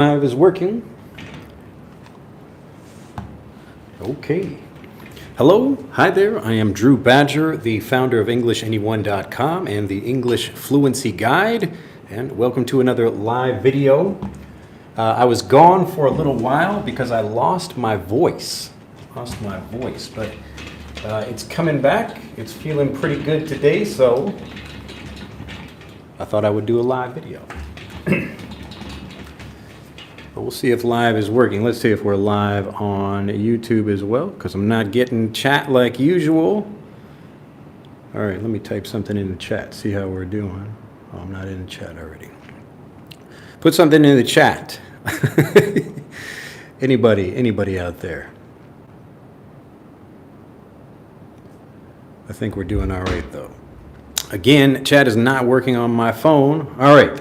Live is working. Okay. Hello, hi there. I am Drew Badger, the founder of EnglishAnyone.com and the English Fluency Guide, and welcome to another live video. I was gone for a little while because I lost my voice. But it's coming back. It's feeling pretty good today, so I thought I would do a live video. But we'll see if live is working. Let's see if we're live on YouTube as well, because I'm not getting chat like usual. All right, let me type something in the chat, see how we're doing. Oh, I'm not in the chat already. Put something in the chat. Anybody out there? I think we're doing all right, though. Again, chat is not working on my phone. All right,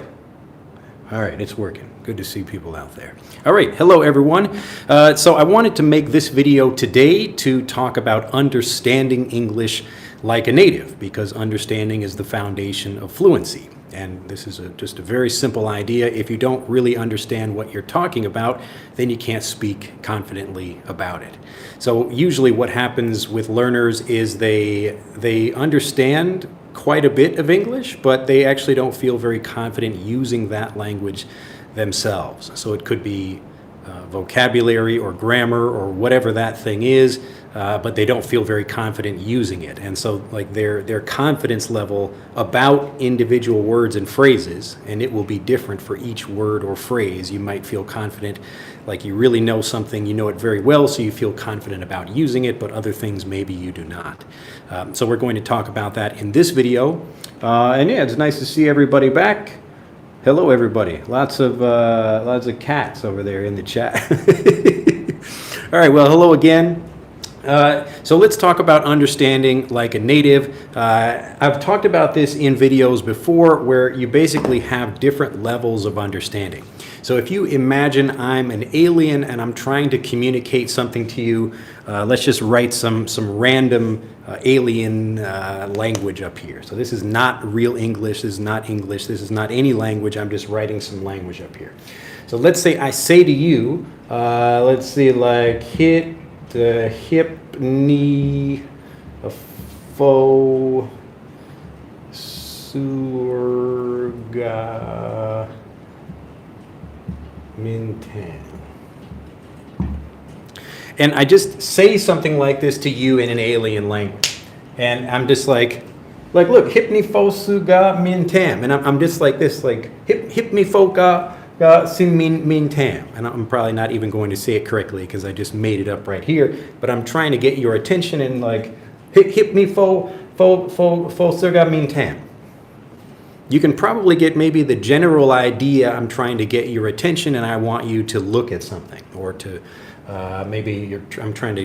it's working. Good to see people out there. All right, hello everyone. So I wanted to make this video today to talk about understanding English like a native, because understanding is the foundation of fluency. And this is just a very simple idea. If you don't really understand what you're talking about, then you can't speak confidently about it. So usually what happens with learners is they understand quite a bit of English, but they actually don't feel very confident using that language themselves. So it could be vocabulary or grammar or whatever that thing is, but they don't feel very confident using it. And so like their confidence level about individual words and phrases, and it will be different for each word or phrase. You might feel confident, like you really know something, you know it very well, so you feel confident about using it, but other things maybe you do not. So we're going to talk about that in this video. And yeah, it's nice to see everybody back. Hello, everybody. Lots of cats over there in the chat. All right, well, hello again. So let's talk about understanding like a native. I've talked about this in videos before where you basically have different levels of understanding. So if you imagine I'm an alien and I'm trying to communicate something to you, let's just write some random alien language up here. So this is not real English, this is not English, this is not any language, I'm just writing some language up here. So let's say I say to you, let's see, like hip, knee, fo, surga, mintan. And I just say something like this to you in an alien language. And I'm just like look, hip ni fo suga min tam. And I'm just like this, like hip ni fo ga sin min tam. And I'm probably not even going to say it correctly because I just made it up right here. But I'm trying to get your attention and like hip ni fo suga min tam. You can probably get maybe the general idea. I'm trying to get your attention and I want you to look at something, or to I'm trying to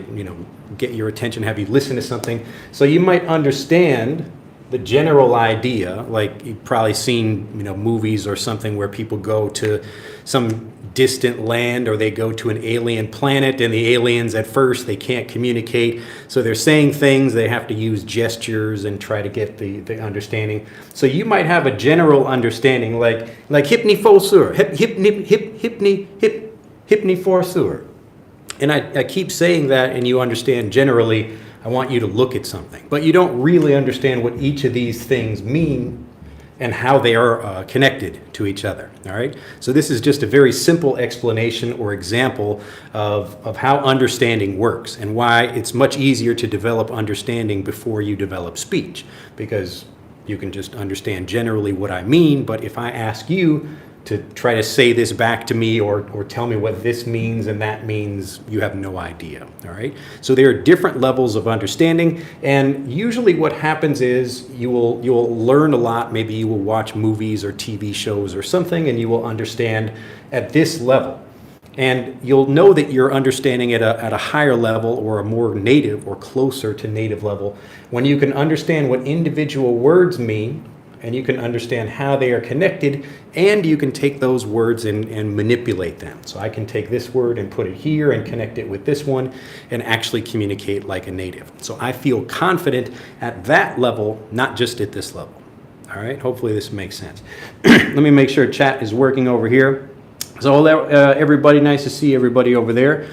get your attention, have you listen to something. So you might understand the general idea, like you've probably seen movies or something where people go to some distant land or they go to an alien planet, and the aliens at first they can't communicate, so they're saying things, they have to use gestures and try to get the understanding. So you might have a general understanding like hipni fo sur, hipni for sur. And I keep saying that, and you understand generally, I want you to look at something. But you don't really understand what each of these things mean and how they are connected to each other, all right? So this is just a very simple explanation or example of how understanding works and why it's much easier to develop understanding before you develop speech, because you can just understand generally what I mean, but if I ask you to try to say this back to me or tell me what this means and that means, you have no idea, all right? So there are different levels of understanding, and usually what happens is you'll learn a lot. Maybe you will watch movies or TV shows or something, and you will understand at this level. And you'll know that you're understanding at a higher level or a more native or closer to native level when you can understand what individual words mean, and you can understand how they are connected, and you can take those words and manipulate them. So I can take this word and put it here and connect it with this one and actually communicate like a native. So I feel confident at that level, not just at this level. All right, hopefully this makes sense. Let me make sure chat is working over here. So everybody, nice to see everybody over there.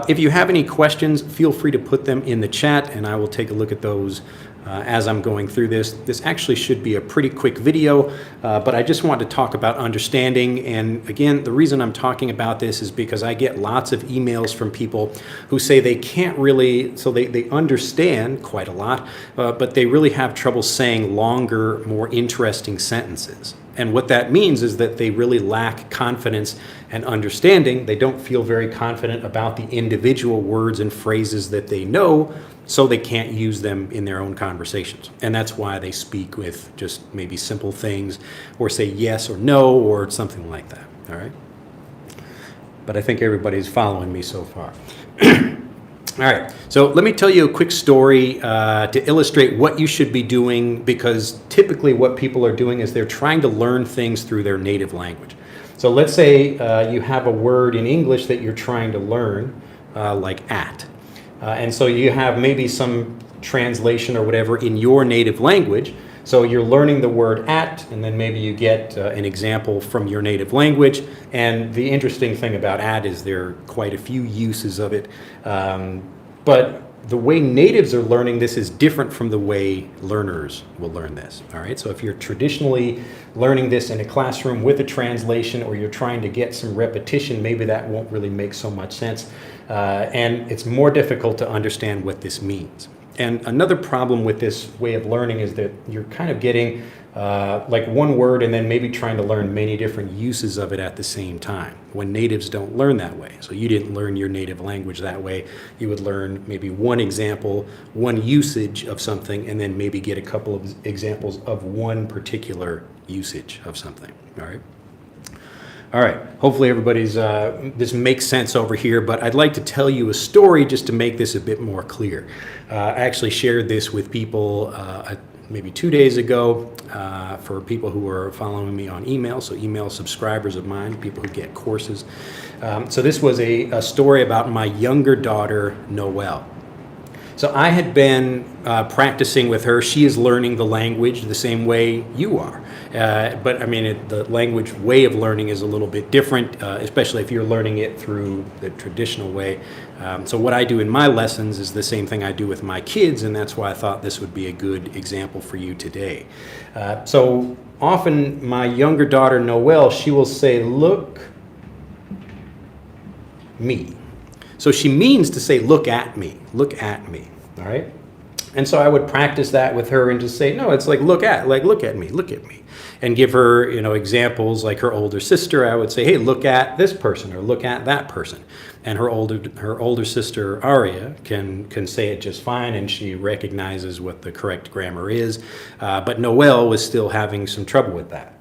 If you have any questions, feel free to put them in the chat, and I will take a look at those as I'm going through this. This actually should be a pretty quick video, but I just want to talk about understanding. And again, the reason I'm talking about this is because I get lots of emails from people who say they can't really, so they understand quite a lot, but they really have trouble saying longer, more interesting sentences. And what that means is that they really lack confidence and understanding. They don't feel very confident about the individual words and phrases that they know, so they can't use them in their own conversations. And that's why they speak with just maybe simple things or say yes or no or something like that, all right? But I think everybody's following me so far. All right, so let me tell you a quick story to illustrate what you should be doing, because typically what people are doing is they're trying to learn things through their native language. So let's say you have a word in English that you're trying to learn, like at. And so you have maybe some translation or whatever in your native language. So you're learning the word at, and then maybe you get an example from your native language. And the interesting thing about at is there are quite a few uses of it. But the way natives are learning this is different from the way learners will learn this. All right, so if you're traditionally learning this in a classroom with a translation, or you're trying to get some repetition, maybe that won't really make so much sense. And it's more difficult to understand what this means. And another problem with this way of learning is that you're kind of getting like one word and then maybe trying to learn many different uses of it at the same time, when natives don't learn that way. So you didn't learn your native language that way. You would learn maybe one example, one usage of something, and then maybe get a couple of examples of one particular usage of something, all right? All right, hopefully everybody's, this makes sense over here, but I'd like to tell you a story just to make this a bit more clear. I actually shared this with people maybe 2 days ago for people who are following me on email, so email subscribers of mine, people who get courses. So this was a story about my younger daughter, Noelle. So I had been practicing with her. She is learning the language the same way you are. But I mean, the language way of learning is a little bit different, especially if you're learning it through the traditional way. So what I do in my lessons is the same thing I do with my kids, and that's why I thought this would be a good example for you today. So often my younger daughter, Noelle, she will say, "Look me." So she means to say, "Look at me, look at me," all right? And so I would practice that with her and just say, no, it's like, look at me, look at me. And give her, you know, examples like her older sister. I would say, hey, look at this person, or look at that person. And her older sister, Aria, can say it just fine, and she recognizes what the correct grammar is. But Noelle was still having some trouble with that.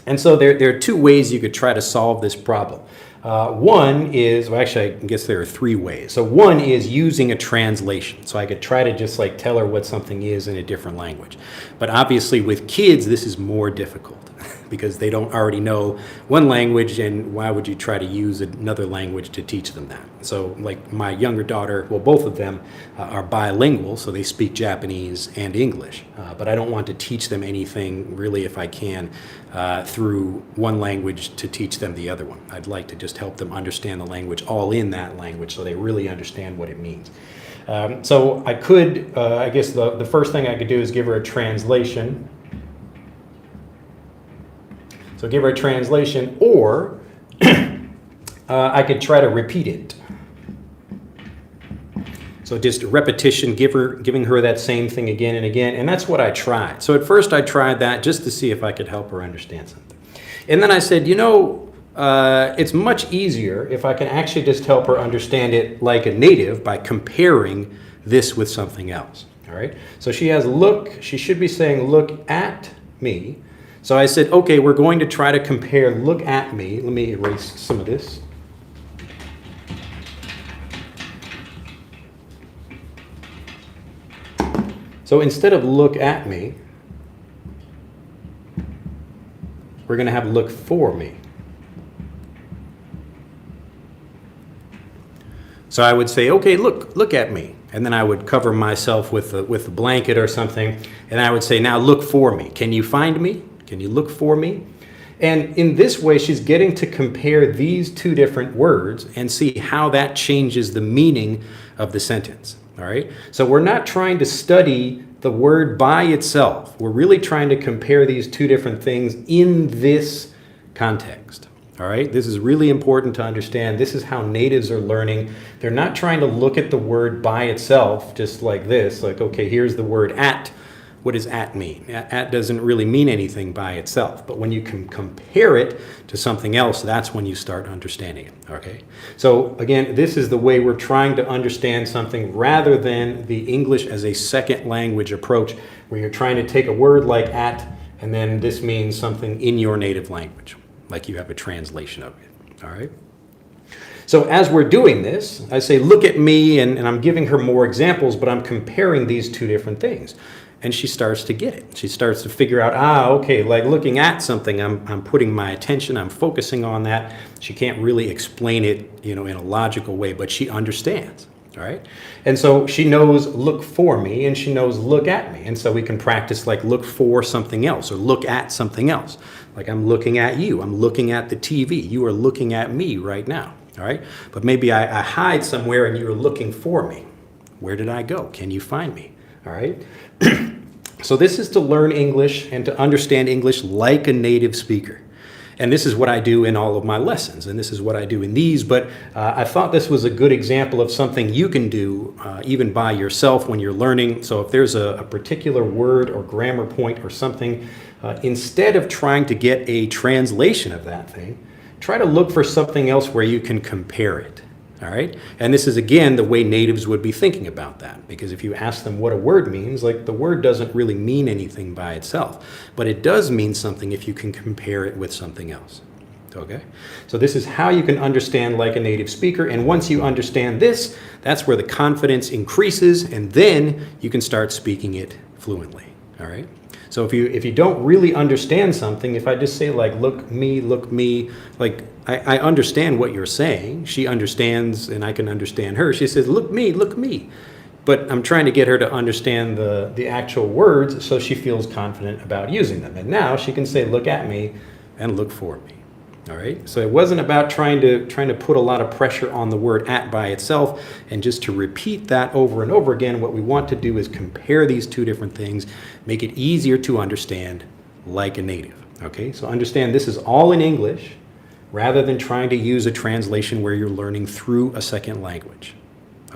And so there are two ways you could try to solve this problem. One is, well, actually, I guess there are three ways. So one is using a translation. So I could try to just like tell her what something is in a different language. But obviously with kids, this is more difficult because they don't already know one language, and why would you try to use another language to teach them that? So like my younger daughter, well, both of them are bilingual, so they speak Japanese and English. But I don't want to teach them anything really, if I can, through one language to teach them the other one. I'd like to just help them understand the language all in that language so they really understand what it means. So I could, I guess the first thing I could do is give her a translation. So give her a translation, or I could try to repeat it. So just repetition, giving her that same thing again and again, and that's what I tried. So at first I tried that just to see if I could help her understand something. And then I said, you know, it's much easier if I can actually just help her understand it like a native by comparing this with something else, all right? So she has look, she should be saying look at me. So I said, okay, we're going to try to compare look at me. Let me erase some of this. So instead of look at me, we're going to have look for me. So I would say, okay, look at me. And then I would cover myself with a blanket or something. And I would say, now look for me. Can you find me? Can you look for me? And in this way, she's getting to compare these two different words and see how that changes the meaning of the sentence. All right? So we're not trying to study the word by itself. We're really trying to compare these two different things in this context. All right? This is really important to understand. This is how natives are learning. They're not trying to look at the word by itself just like this, like, okay, here's the word at. What does at mean? At doesn't really mean anything by itself, but when you can compare it to something else, that's when you start understanding it, okay? So again, this is the way we're trying to understand something rather than the English as a second language approach, where you're trying to take a word like at, and then this means something in your native language, like you have a translation of it, all right? So as we're doing this, I say, look at me, and I'm giving her more examples, but I'm comparing these two different things. And she starts to get it. She starts to figure out, okay, like looking at something, I'm putting my attention, I'm focusing on that. She can't really explain it, in a logical way, but she understands, all right? And so she knows look for me, and she knows look at me. And so we can practice like look for something else, or look at something else. Like I'm looking at you, I'm looking at the TV, you are looking at me right now, all right? But maybe I hide somewhere and you're looking for me. Where did I go? Can you find me? All right. So this is to learn English and to understand English like a native speaker. And this is what I do in all of my lessons, and this is what I do in these, but I thought this was a good example of something you can do even by yourself when you're learning. So if there's a particular word or grammar point or something, instead of trying to get a translation of that thing, try to look for something else where you can compare it. All right? And this is, again, the way natives would be thinking about that. Because if you ask them what a word means, like the word doesn't really mean anything by itself. But it does mean something if you can compare it with something else. Okay? So this is how you can understand like a native speaker. And once you understand this, that's where the confidence increases. And then you can start speaking it fluently. All right? So if you don't really understand something, if I just say like, look me, like I understand what you're saying. She understands and I can understand her. She says, look me. But I'm trying to get her to understand the actual words so she feels confident about using them. And now she can say, look at me and look for me. All right. So it wasn't about trying to put a lot of pressure on the word at by itself and just to repeat that over and over again. What we want to do is compare these two different things, make it easier to understand like a native. Okay. So understand this is all in English rather than trying to use a translation where you're learning through a second language.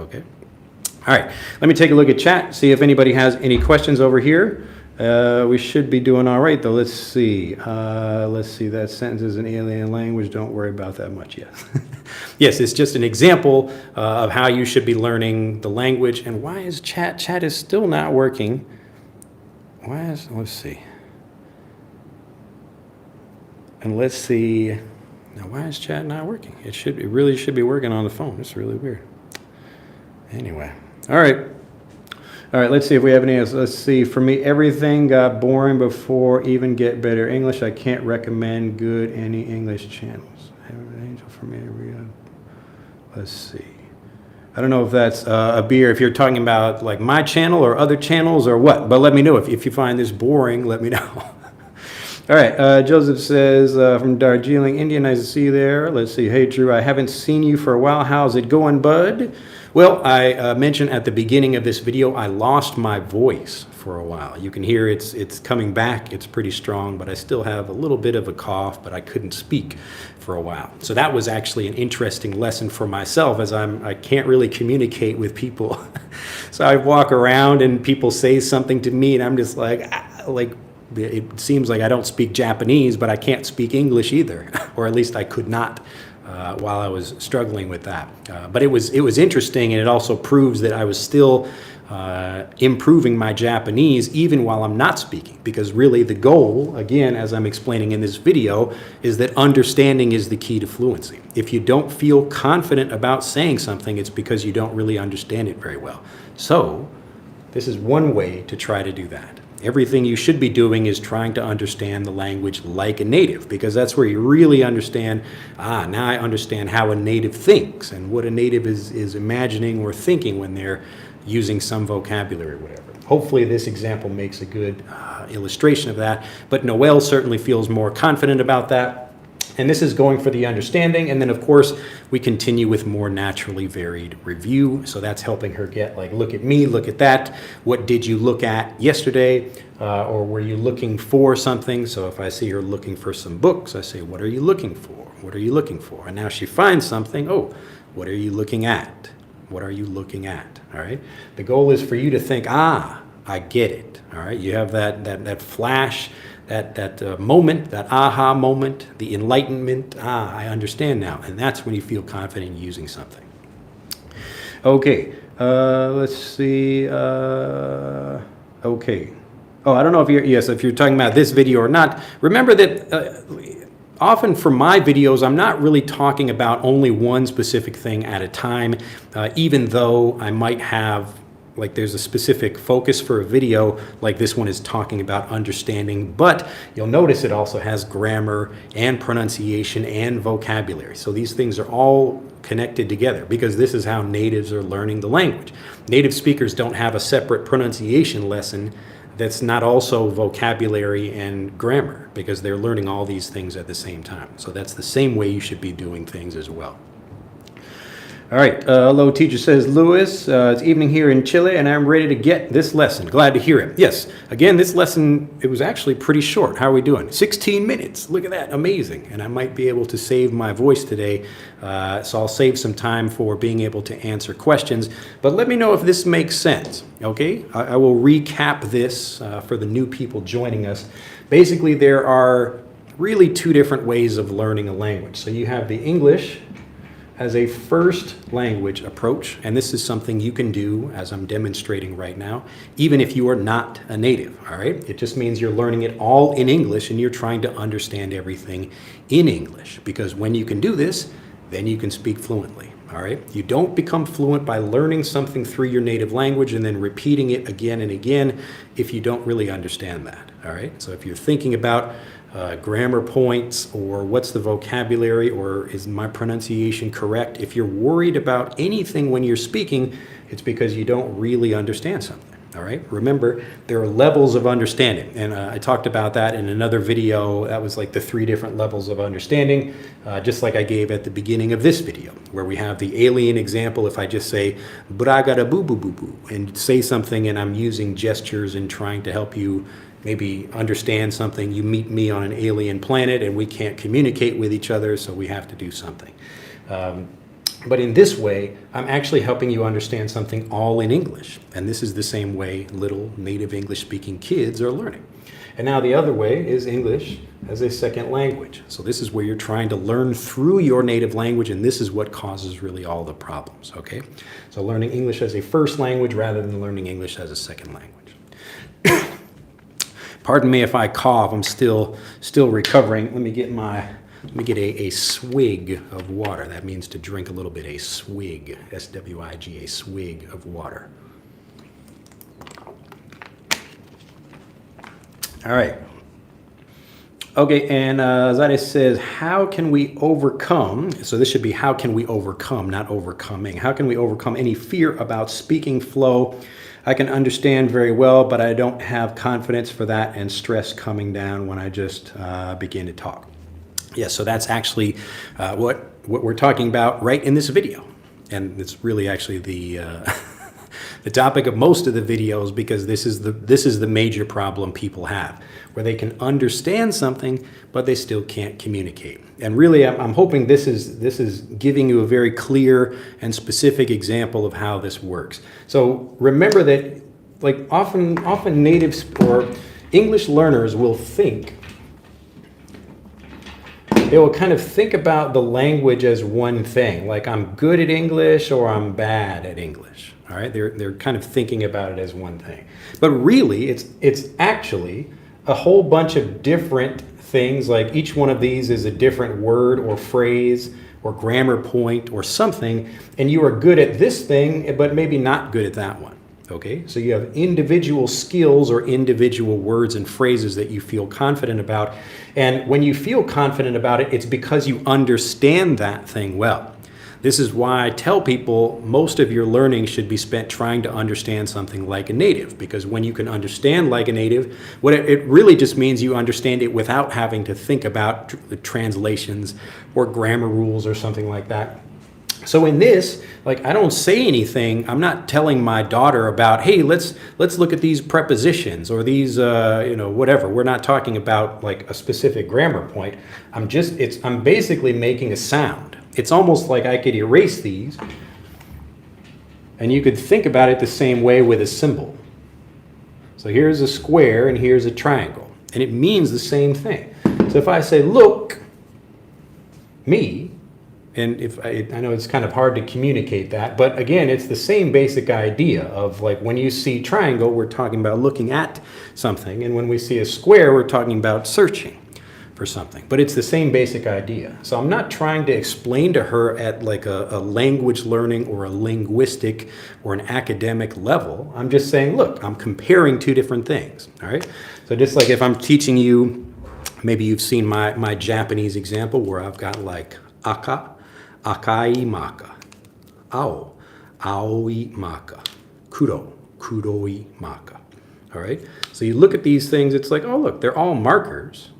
Okay. All right. Let me take a look at chat, see if anybody has any questions over here. We should be doing all right, though. Let's see. That sentence is an alien language. Don't worry about that much yet. Yes, it's just an example of how you should be learning the language. And why is chat? Chat is still not working. Let's see. And let's see. Now, why is chat not working? It really should be working on the phone. It's really weird. Anyway. All right. All right, let's see if we have any else. Let's see. For me, everything got boring before even get better English. I can't recommend good any English channels. Angel for me to read. Let's see. I don't know if that's a beer, if you're talking about like my channel or other channels or what. But let me know if you find this boring. Let me know. All right, Joseph says, from Darjeeling, India, nice to see you there. Let's see. Hey, Drew, I haven't seen you for a while. How's it going, bud? Well, I mentioned at the beginning of this video, I lost my voice for a while. You can hear it's coming back. It's pretty strong, but I still have a little bit of a cough, but I couldn't speak for a while. So that was actually an interesting lesson for myself, as I can't really communicate with people. So I walk around and people say something to me and I'm just like it seems like I don't speak Japanese, but I can't speak English either, or at least I could not while I was struggling with that. But it was interesting, and it also proves that I was still improving my Japanese even while I'm not speaking, because really the goal, again, as I'm explaining in this video, is that understanding is the key to fluency. If you don't feel confident about saying something, it's because you don't really understand it very well. So this is one way to try to do that. Everything you should be doing is trying to understand the language like a native, because that's where you really understand, now I understand how a native thinks and what a native is imagining or thinking when they're using some vocabulary or whatever. Hopefully this example makes a good illustration of that, but Noelle certainly feels more confident about that. And this is going for the understanding, and then of course we continue with more naturally varied review. So that's helping her get like, look at me, look at that. What did you look at yesterday? Or were you looking for something? So if I see her looking for some books, I say, what are you looking for? What are you looking for? And now she finds something. Oh, what are you looking at? What are you looking at? All right. The goal is for you to think, I get it. All right. You have that flash, that moment, that aha moment, the enlightenment. I understand now. And that's when you feel confident in using something. Okay. Let's see. Okay. Oh, I don't know if you're talking about this video or not. Remember that often for my videos, I'm not really talking about only one specific thing at a time, even though I might have, like there's a specific focus for a video, like this one is talking about understanding, but you'll notice it also has grammar and pronunciation and vocabulary. So these things are all connected together because this is how natives are learning the language. Native speakers don't have a separate pronunciation lesson that's not also vocabulary and grammar because they're learning all these things at the same time. So that's the same way you should be doing things as well. All right, hello, teacher says, Louis, it's evening here in Chile and I'm ready to get this lesson. Glad to hear it. Yes, again, this lesson, it was actually pretty short. How are we doing? 16 minutes. Look at that, amazing. And I might be able to save my voice today, so I'll save some time for being able to answer questions. But let me know if this makes sense, okay? I will recap this for the new people joining us. Basically, there are really two different ways of learning a language. So you have the English as a first language approach, and this is something you can do as I'm demonstrating right now, even if you are not a native, all right? It just means you're learning it all in English and you're trying to understand everything in English, because when you can do this, then you can speak fluently, all right? You don't become fluent by learning something through your native language and then repeating it again and again if you don't really understand that, all right? So if you're thinking about grammar points or what's the vocabulary or is my pronunciation correct, if you're worried about anything when you're speaking, it's because you don't really understand something, all right? Remember, there are levels of understanding, and I talked about that in another video. That was like the 3 different levels of understanding, just like I gave at the beginning of this video, where we have the alien example. If I just say, bragada boo boo boo boo, and say something and I'm using gestures and trying to help you maybe understand something. You meet me on an alien planet and we can't communicate with each other, so we have to do something. But in this way, I'm actually helping you understand something all in English. And this is the same way little native English-speaking kids are learning. And now the other way is English as a second language. So this is where you're trying to learn through your native language, and this is what causes really all the problems, okay? So learning English as a first language rather than learning English as a second language. Pardon me if I cough. I'm still recovering. Let me get a swig of water. That means to drink a little bit. A swig, S-W-I-G, a swig of water. All right. Okay, and Zade says, how can we overcome? So this should be how can we overcome, not overcoming. How can we overcome any fear about speaking flow? I can understand very well, but I don't have confidence for that and stress coming down when I just begin to talk. Yeah, so that's actually what we're talking about right in this video. And it's really actually the the topic of most of the videos, because this is the major problem people have, where they can understand something, but they still can't communicate. And really, I'm hoping this is giving you a very clear and specific example of how this works. So remember that, like often natives or English learners will think, they will kind of think about the language as one thing, like I'm good at English or I'm bad at English. All right, they're kind of thinking about it as one thing. But really, it's actually a whole bunch of different things, like each one of these is a different word or phrase or grammar point or something, and you are good at this thing, but maybe not good at that one. Okay, so you have individual skills or individual words and phrases that you feel confident about. And when you feel confident about it, it's because you understand that thing well. This is why I tell people most of your learning should be spent trying to understand something like a native, because when you can understand like a native, what it really just means you understand it without having to think about the translations or grammar rules or something like that. So in this, like, I don't say anything. I'm not telling my daughter about, hey, let's look at these prepositions or these, whatever. We're not talking about like a specific grammar point. I'm basically making a sound. It's almost like I could erase these, and you could think about it the same way with a symbol. So here's a square and here's a triangle, and it means the same thing. So if I say, look, me, and if I know it's kind of hard to communicate that, but again, it's the same basic idea of like when you see triangle, we're talking about looking at something, and when we see a square, we're talking about searching for something. But it's the same basic idea. So I'm not trying to explain to her at like a language learning or a linguistic or an academic level. I'm just saying, look, I'm comparing two different things, all right? So just like if I'm teaching you, maybe you've seen my Japanese example where I've got like aka, akai maka, ao, aoi maka, kuro, kuroi maka. All right? So you look at these things, it's like, oh, look, they're all markers,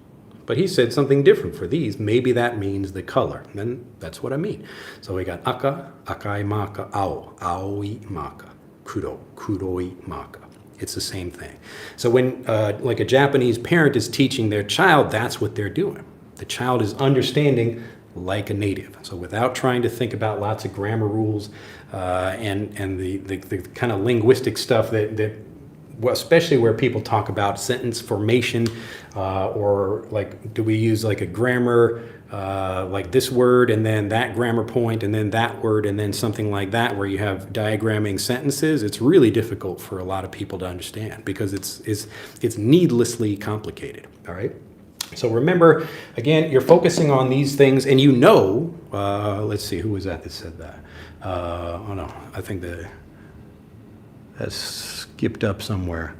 but he said something different for these. Maybe that means the color. And then that's what I mean. So we got aka, akai maka, ao, aoi maka, kuro, kuroi maka. It's the same thing. So when like a Japanese parent is teaching their child, that's what they're doing. The child is understanding like a native. So without trying to think about lots of grammar rules and the kind of linguistic stuff that well, especially where people talk about sentence formation or like, do we use like a grammar like this word and then that grammar point and then that word and then something like that where you have diagramming sentences. It's really difficult for a lot of people to understand because it's needlessly complicated. All right. So remember, again, you're focusing on these things, and you know, let's see, who was that said that? Oh no, I think that skipped up somewhere.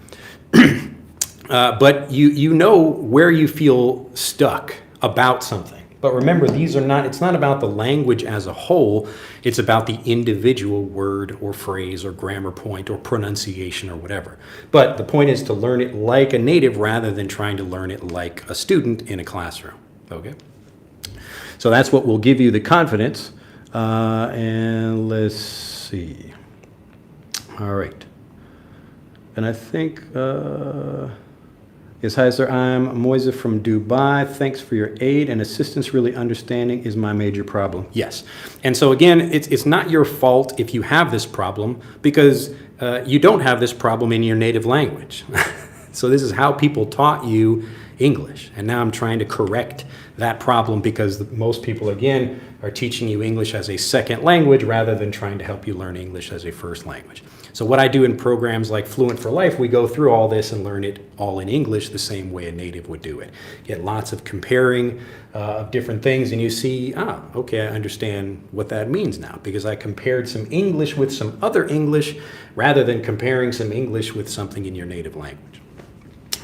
But you know where you feel stuck about something. But remember, it's not about the language as a whole, it's about the individual word or phrase or grammar point or pronunciation or whatever. But the point is to learn it like a native rather than trying to learn it like a student in a classroom, okay? So that's what will give you the confidence. And let's see. All right. And I think... Yes, hi sir, I'm Moise from Dubai. Thanks for your aid and assistance. Really understanding is my major problem. Yes. And so again, it's not your fault if you have this problem because you don't have this problem in your native language. So this is how people taught you English. And now I'm trying to correct that problem because most people, again, are teaching you English as a second language rather than trying to help you learn English as a first language. So what I do in programs like Fluent for Life, we go through all this and learn it all in English the same way a native would do it. Get lots of comparing of different things and you see, okay, I understand what that means now because I compared some English with some other English rather than comparing some English with something in your native language.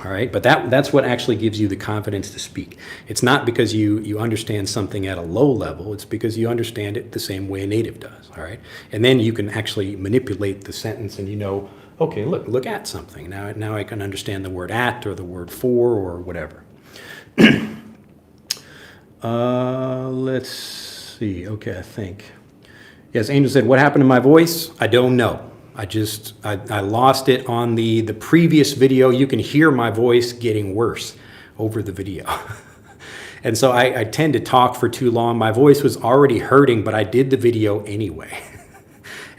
All right, but that's what actually gives you the confidence to speak. It's not because you understand something at a low level, it's because you understand it the same way a native does, all right? And then you can actually manipulate the sentence and you know, okay, look at something. Now I can understand the word at or the word for or whatever. Let's see, okay, I think. Yes, Angel said, what happened to my voice? I don't know. I lost it on the previous video. You can hear my voice getting worse over the video. And so I tend to talk for too long. My voice was already hurting, but I did the video anyway.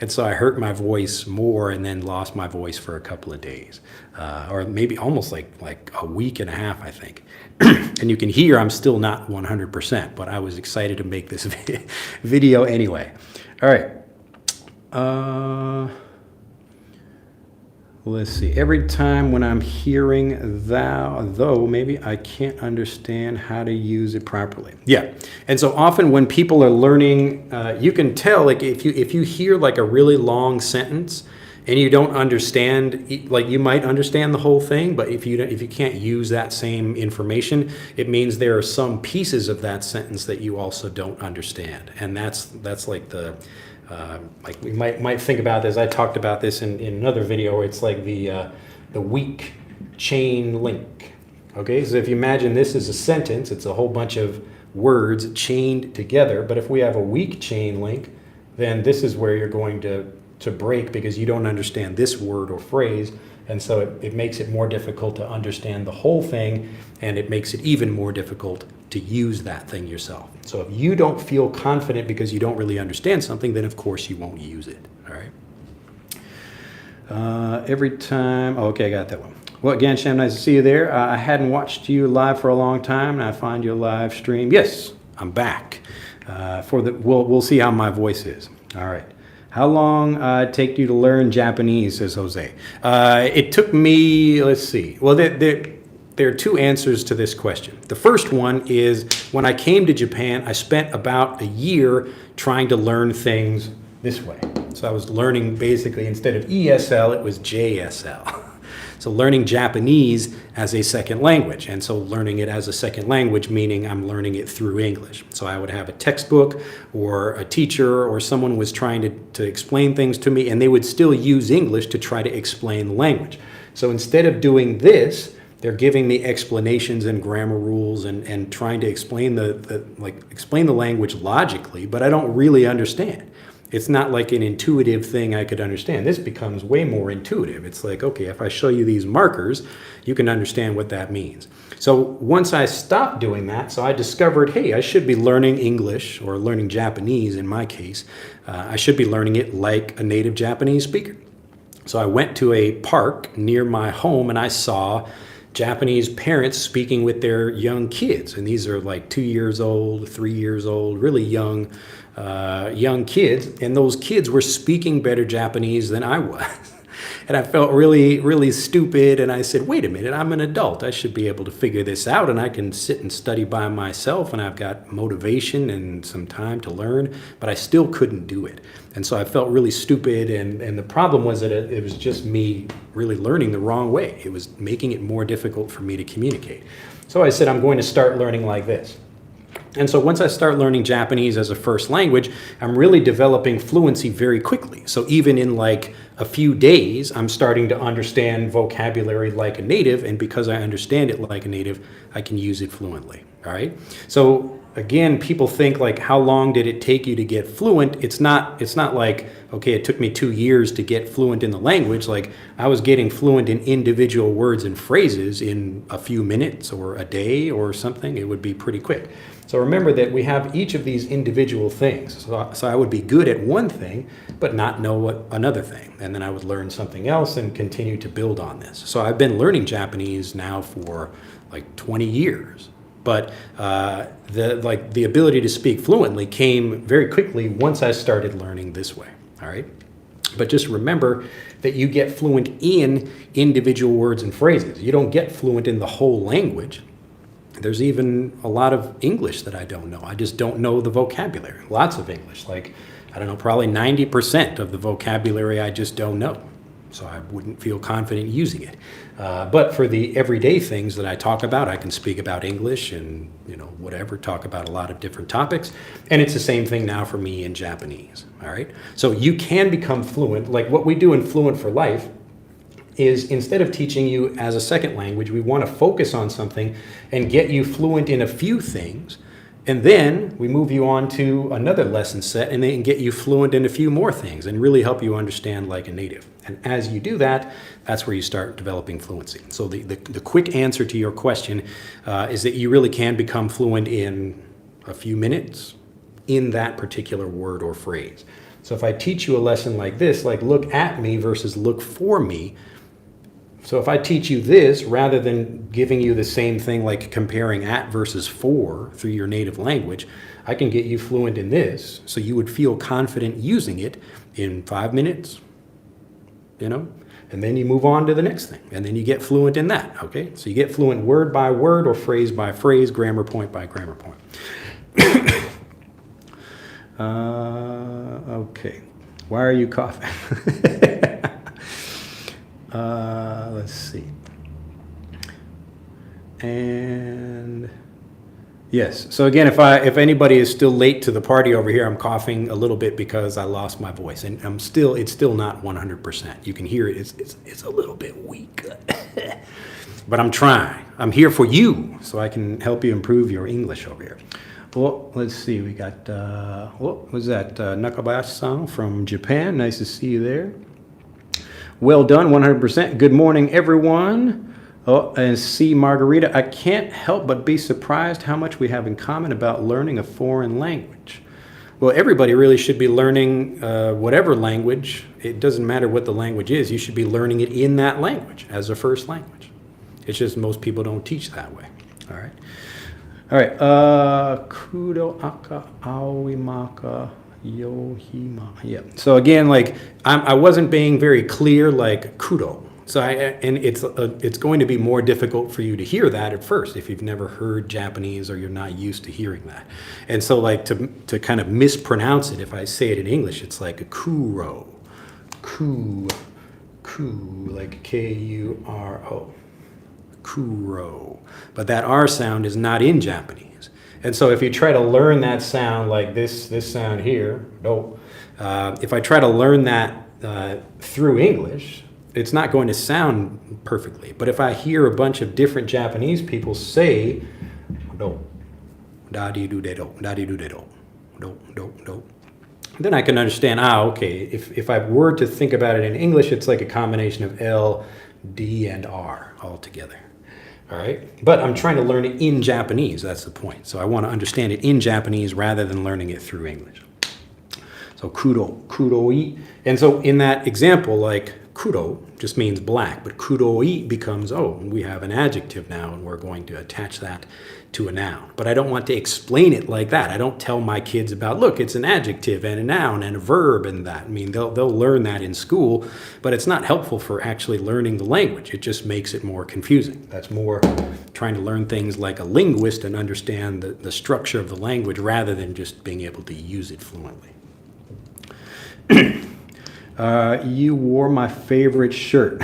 And so I hurt my voice more and then lost my voice for a couple of days. Or maybe almost like a week and a half, I think. And you can hear I'm still not 100%, but I was excited to make this video anyway. All right. Let's see. Every time when I'm hearing though, maybe I can't understand how to use it properly. Yeah. And so often when people are learning, you can tell, like if you hear like a really long sentence and you don't understand, like you might understand the whole thing, but if you can't use that same information, it means there are some pieces of that sentence that you also don't understand. And that's like the, like we might think about this. I talked about this in another video. It's like the weak chain link. Okay, so if you imagine this is a sentence, it's a whole bunch of words chained together. But if we have a weak chain link, then this is where you're going to break because you don't understand this word or phrase. And so it makes it more difficult to understand the whole thing, and it makes it even more difficult to use that thing yourself. So if you don't feel confident because you don't really understand something, then of course you won't use it. All right. Every time, oh, okay, I got that one. Well, again, Sham, nice to see you there. I hadn't watched you live for a long time, and I find your live stream. Yes, I'm back. We'll see how my voice is. All right. How long take you to learn Japanese, says Jose? It took me, let's see. Well, there are two answers to this question. The first one is when I came to Japan, I spent about a year trying to learn things this way. So I was learning basically, instead of ESL, it was JSL. So learning Japanese as a second language. And so learning it as a second language, meaning I'm learning it through English. So I would have a textbook or a teacher or someone was trying to explain things to me, and they would still use English to try to explain the language. So instead of doing this, they're giving me explanations and grammar rules and trying to explain explain the language logically, but I don't really understand. It's not like an intuitive thing I could understand. This becomes way more intuitive. It's like, okay, if I show you these markers, you can understand what that means. So once I stopped doing that, so I discovered, hey, I should be learning English, or learning Japanese in my case. I should be learning it like a native Japanese speaker. So I went to a park near my home and I saw Japanese parents speaking with their young kids. And these are like 2 years old, 3 years old, really young kids. And those kids were speaking better Japanese than I was. And I felt really, really stupid. And I said, wait a minute, I'm an adult. I should be able to figure this out. And I can sit and study by myself. And I've got motivation and some time to learn. But I still couldn't do it. And so I felt really stupid. And the problem was that it was just me really learning the wrong way. It was making it more difficult for me to communicate. So I said, I'm going to start learning like this. And so once I start learning Japanese as a first language, I'm really developing fluency very quickly. So even in like a few days, I'm starting to understand vocabulary like a native. And because I understand it like a native, I can use it fluently. All right. So again, people think like, how long did it take you to get fluent? It's not like, okay, it took me 2 years to get fluent in the language. Like I was getting fluent in individual words and phrases in a few minutes or a day or something. It would be pretty quick. So remember that we have each of these individual things. So I would be good at one thing, but not know what another thing. And then I would learn something else and continue to build on this. So I've been learning Japanese now for like 20 years. But the ability to speak fluently came very quickly once I started learning this way. All right. But just remember that you get fluent in individual words and phrases. You don't get fluent in the whole language. There's even a lot of English that I don't know. I just don't know the vocabulary. Lots of English, like, I don't know, probably 90% of the vocabulary I just don't know. So I wouldn't feel confident using it. But for the everyday things that I talk about, I can speak about English and, whatever, talk about a lot of different topics. And it's the same thing now for me in Japanese, all right? So you can become fluent. Like what we do in Fluent for Life is instead of teaching you as a second language, we want to focus on something and get you fluent in a few things. And then we move you on to another lesson set and then get you fluent in a few more things and really help you understand like a native. And as you do that, that's where you start developing fluency. So the quick answer to your question is that you really can become fluent in a few minutes in that particular word or phrase. So if I teach you a lesson like this, like look at me versus look for me, so if I teach you this, rather than giving you the same thing like comparing at versus for through your native language, I can get you fluent in this. So you would feel confident using it in 5 minutes, and then you move on to the next thing. And then you get fluent in that, okay? So you get fluent word by word or phrase by phrase, grammar point by grammar point. Okay. Why are you coughing? Yes. So again, if anybody is still late to the party over here, I'm coughing a little bit because I lost my voice, and it's still not 100%. You can hear it. It's a little bit weak, but I'm trying. I'm here for you, so I can help you improve your English over here. Well, let's see. We got what was that? Nakabayashi-san from Japan. Nice to see you there. Well done, 100%. Good morning, everyone. Oh, and C. Margarita, I can't help but be surprised how much we have in common about learning a foreign language. Well, everybody really should be learning whatever language. It doesn't matter what the language is. You should be learning it in that language as a first language. It's just most people don't teach that way. All right. All right. Kudo aka aoimaka yohima. Yeah. So again, like I wasn't being very clear, like kudo. So it's going to be more difficult for you to hear that at first if you've never heard Japanese or you're not used to hearing that. And so like to kind of mispronounce it, if I say it in English, it's like a kuro, like K-U-R-O, kuro. But that R sound is not in Japanese. And so if you try to learn that sound like this sound here, no. If I try to learn that through English, it's not going to sound perfectly. But if I hear a bunch of different Japanese people say, do, da-di-do-de-do, da-di-do-de-do, do, then I can understand, okay, if I were to think about it in English, it's like a combination of L, D, and R all together. All right? But I'm trying to learn it in Japanese, that's the point. So I want to understand it in Japanese rather than learning it through English. So kuroi. And so in that example, like, kudo just means black, but kuroi becomes, we have an adjective now and we're going to attach that to a noun. But I don't want to explain it like that. I don't tell my kids about, look, it's an adjective and a noun and a verb and that. I mean, they'll learn that in school, but it's not helpful for actually learning the language. It just makes it more confusing. That's more trying to learn things like a linguist and understand the structure of the language rather than just being able to use it fluently. You wore my favorite shirt.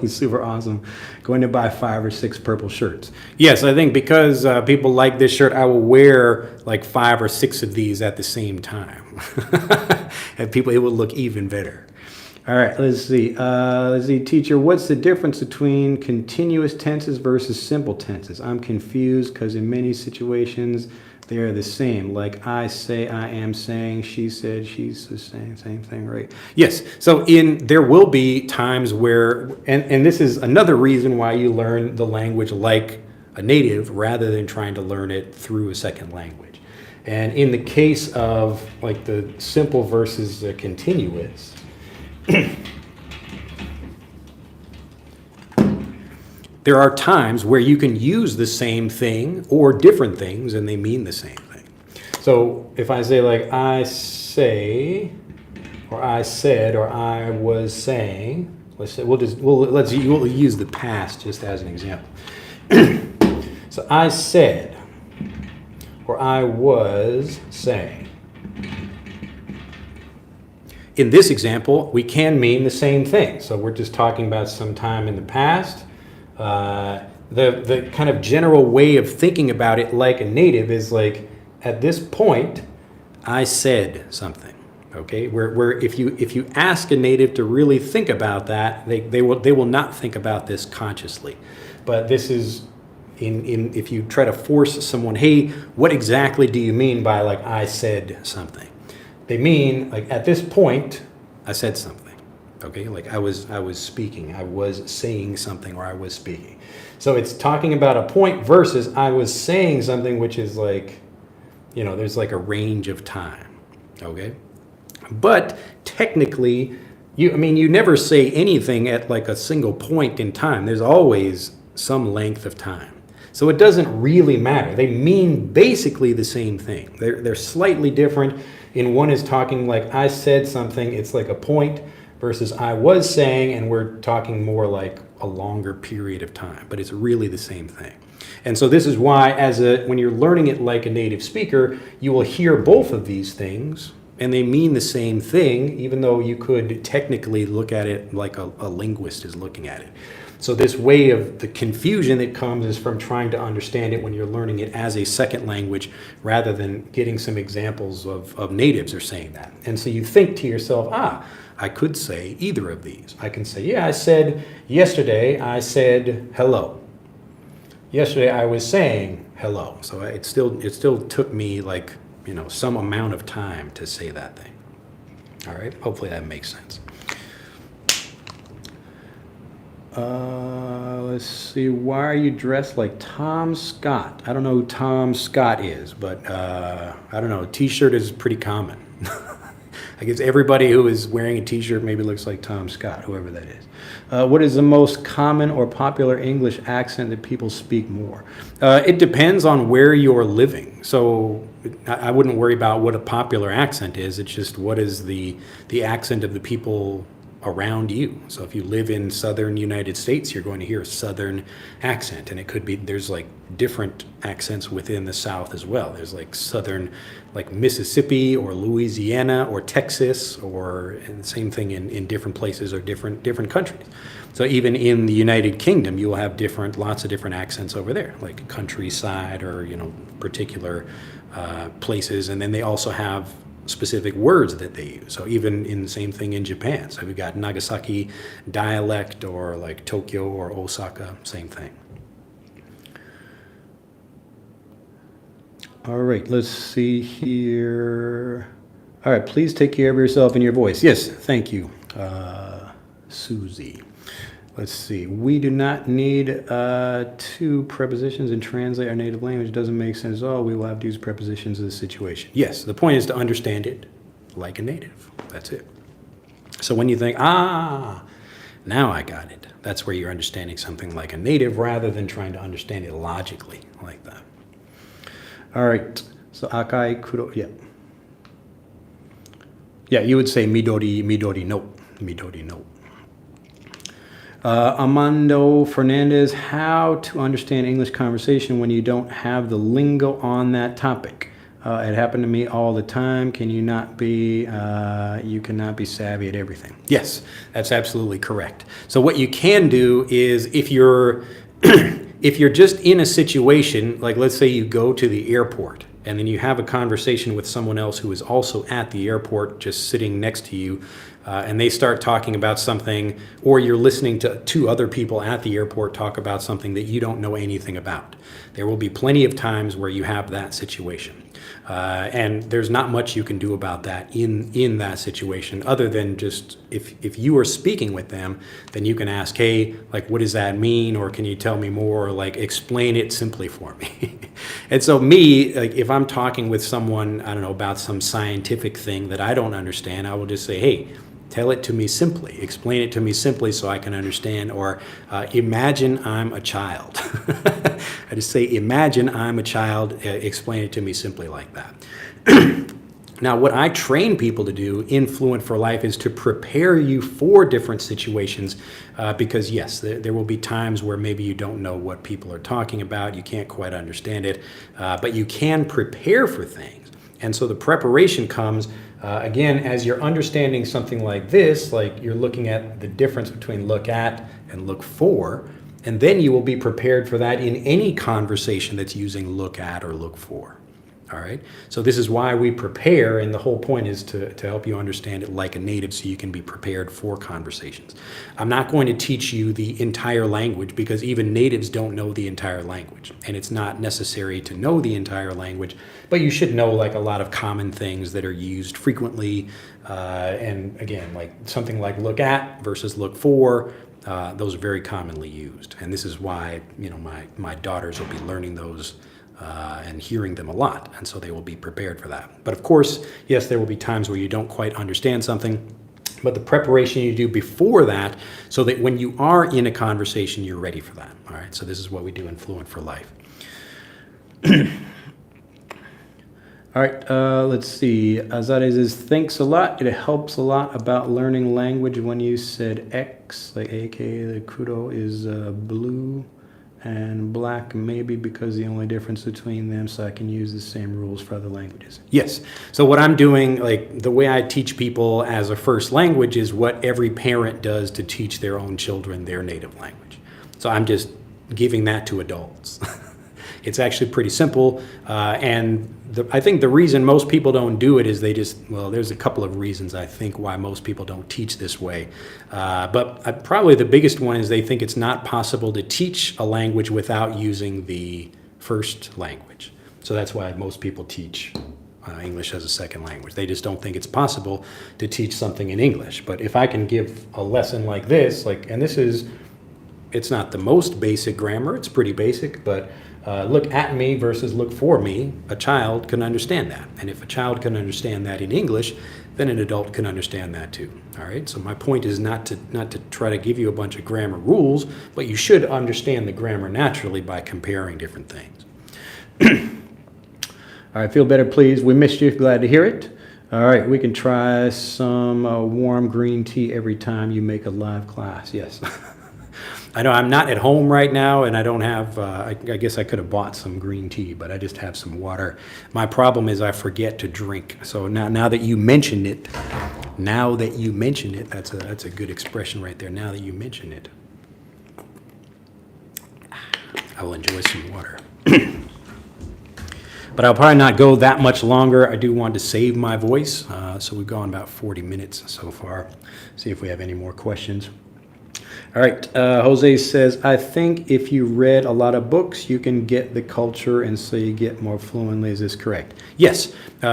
Super awesome. Going to buy 5 or 6 purple shirts. Yes, I think because people like this shirt, I will wear like 5 or 6 of these at the same time. And it will look even better. All right, let's see. Teacher, what's the difference between continuous tenses versus simple tenses? I'm confused because in many situations, they are the same. Like I say, I am saying, she said, she's the same thing, right? Yes. So there will be times where, and this is another reason why you learn the language like a native rather than trying to learn it through a second language. And in the case of like the simple versus the continuous, there are times where you can use the same thing or different things and they mean the same thing. So if I say like I say, or I said, or I was saying, we'll use the past just as an example. So I said, or I was saying. In this example, we can mean the same thing. So we're just talking about some time in the past. The kind of general way of thinking about it like a native is like, at this point, I said something, okay? Where if you ask a native to really think about that, they will not think about this consciously. But this is, if you try to force someone, hey, what exactly do you mean by like, I said something? They mean, like, at this point, I said something. Okay, like I was speaking, I was saying something, or I was speaking. So it's talking about a point versus I was saying something, which is like, there's like a range of time. Okay, but technically, you never say anything at like a single point in time. There's always some length of time. So it doesn't really matter. They mean basically the same thing. They're slightly different. In one is talking like I said something, it's like a point, versus I was saying, and we're talking more like a longer period of time, but it's really the same thing. And so this is why when you're learning it like a native speaker, you will hear both of these things, and they mean the same thing, even though you could technically look at it like a linguist is looking at it. So this way of the confusion that comes is from trying to understand it when you're learning it as a second language rather than getting some examples of natives are saying that. And so you think to yourself, I could say either of these. I can say, yeah, yesterday I said hello. Yesterday I was saying hello. So it still took me like, some amount of time to say that thing. All right, hopefully that makes sense. Let's see, why are you dressed like Tom Scott? I don't know who Tom Scott is, but I don't know, a t-shirt is pretty common. I guess everybody who is wearing a t-shirt maybe looks like Tom Scott, whoever that is. What is the most common or popular English accent that people speak more? It depends on where you're living. So I wouldn't worry about what a popular accent is. It's just what is the accent of the people around you. So if you live in southern United States, you're going to hear a southern accent, and it could be, there's like different accents within the South as well. There's like southern, like Mississippi or Louisiana or Texas, or and the same thing in different places or different countries. So even in the United Kingdom, you will have lots of different accents over there, like countryside or particular places, and then they also have specific words that they use. So even in the same thing in Japan. So we've got Nagasaki dialect, or like Tokyo or Osaka, same thing. All right, let's see here. All right, please take care of yourself and your voice. Yes, thank you, Susie. Let's see. We do not need two prepositions and translate our native language. It doesn't make sense at all. We will have to use prepositions in this situation. Yes, the point is to understand it like a native. That's it. So when you think, now I got it, that's where you're understanding something like a native rather than trying to understand it logically like that. All right. So akai kuro, yeah. Yeah, you would say midori no. Armando Fernandez, how to understand English conversation when you don't have the lingo on that topic. It happened to me all the time. You cannot be savvy at everything. Yes, that's absolutely correct. So what you can do is if you're just in a situation, like let's say you go to the airport and then you have a conversation with someone else who is also at the airport, just sitting next to you, and they start talking about something, or you're listening to two other people at the airport talk about something that you don't know anything about. There will be plenty of times where you have that situation. And there's not much you can do about that in that situation, other than just if you are speaking with them, then you can ask, hey, like, what does that mean? Or can you tell me more? Or like, explain it simply for me. And so me, like, if I'm talking with someone, I don't know, about some scientific thing that I don't understand, I will just say, hey, tell it to me simply. Explain it to me simply so I can understand. Or imagine I'm a child. I just say, imagine I'm a child. Explain it to me simply like that. Now, what I train people to do in Fluent for Life is to prepare you for different situations because, yes, there will be times where maybe you don't know what people are talking about. You can't quite understand it, but you can prepare for things. And so the preparation comes again, as you're understanding something like this, like you're looking at the difference between look at and look for, and then you will be prepared for that in any conversation that's using look at or look for. All right. So this is why we prepare, and the whole point is to help you understand it like a native so you can be prepared for conversations. I'm not going to teach you the entire language because even natives don't know the entire language, and it's not necessary to know the entire language, but you should know like a lot of common things that are used frequently. And again, like something like look at versus look for, those are very commonly used. And this is why, my daughters will be learning those and hearing them a lot, and so they will be prepared for that. But of course, yes, there will be times where you don't quite understand something, but the preparation you do before that, so that when you are in a conversation, you're ready for that. All right, so this is what we do in Fluent for Life. All right, let's see. Azares says, thanks a lot. It helps a lot about learning language when you said X, like aka the kudo is blue and black, maybe because the only difference between them, so I can use the same rules for other languages. Yes. So what I'm doing, like the way I teach people as a first language is what every parent does to teach their own children their native language. So I'm just giving that to adults. It's actually pretty simple, and I think the reason most people don't do it is there's a couple of reasons I think why most people don't teach this way. But probably the biggest one is they think it's not possible to teach a language without using the first language. So that's why most people teach English as a second language. They just don't think it's possible to teach something in English. But if I can give a lesson like this, it's not the most basic grammar, it's pretty basic, but look at me versus look for me, a child can understand that. And if a child can understand that in English, then an adult can understand that too. All right, so my point is not to try to give you a bunch of grammar rules, but you should understand the grammar naturally by comparing different things. All right, feel better, please. We missed you. Glad to hear it. All right, we can try some warm green tea every time you make a live class. Yes. I know I'm not at home right now, and I don't have, I guess I could have bought some green tea, but I just have some water. My problem is I forget to drink. So now that you mentioned it, that's a good expression right there. Now that you mention it, I will enjoy some water. But I'll probably not go that much longer. I do want to save my voice, so we've gone about 40 minutes so far. See if we have any more questions. All right, Jose says, I think if you read a lot of books, you can get the culture and so you get more fluently. Is this correct? Yes.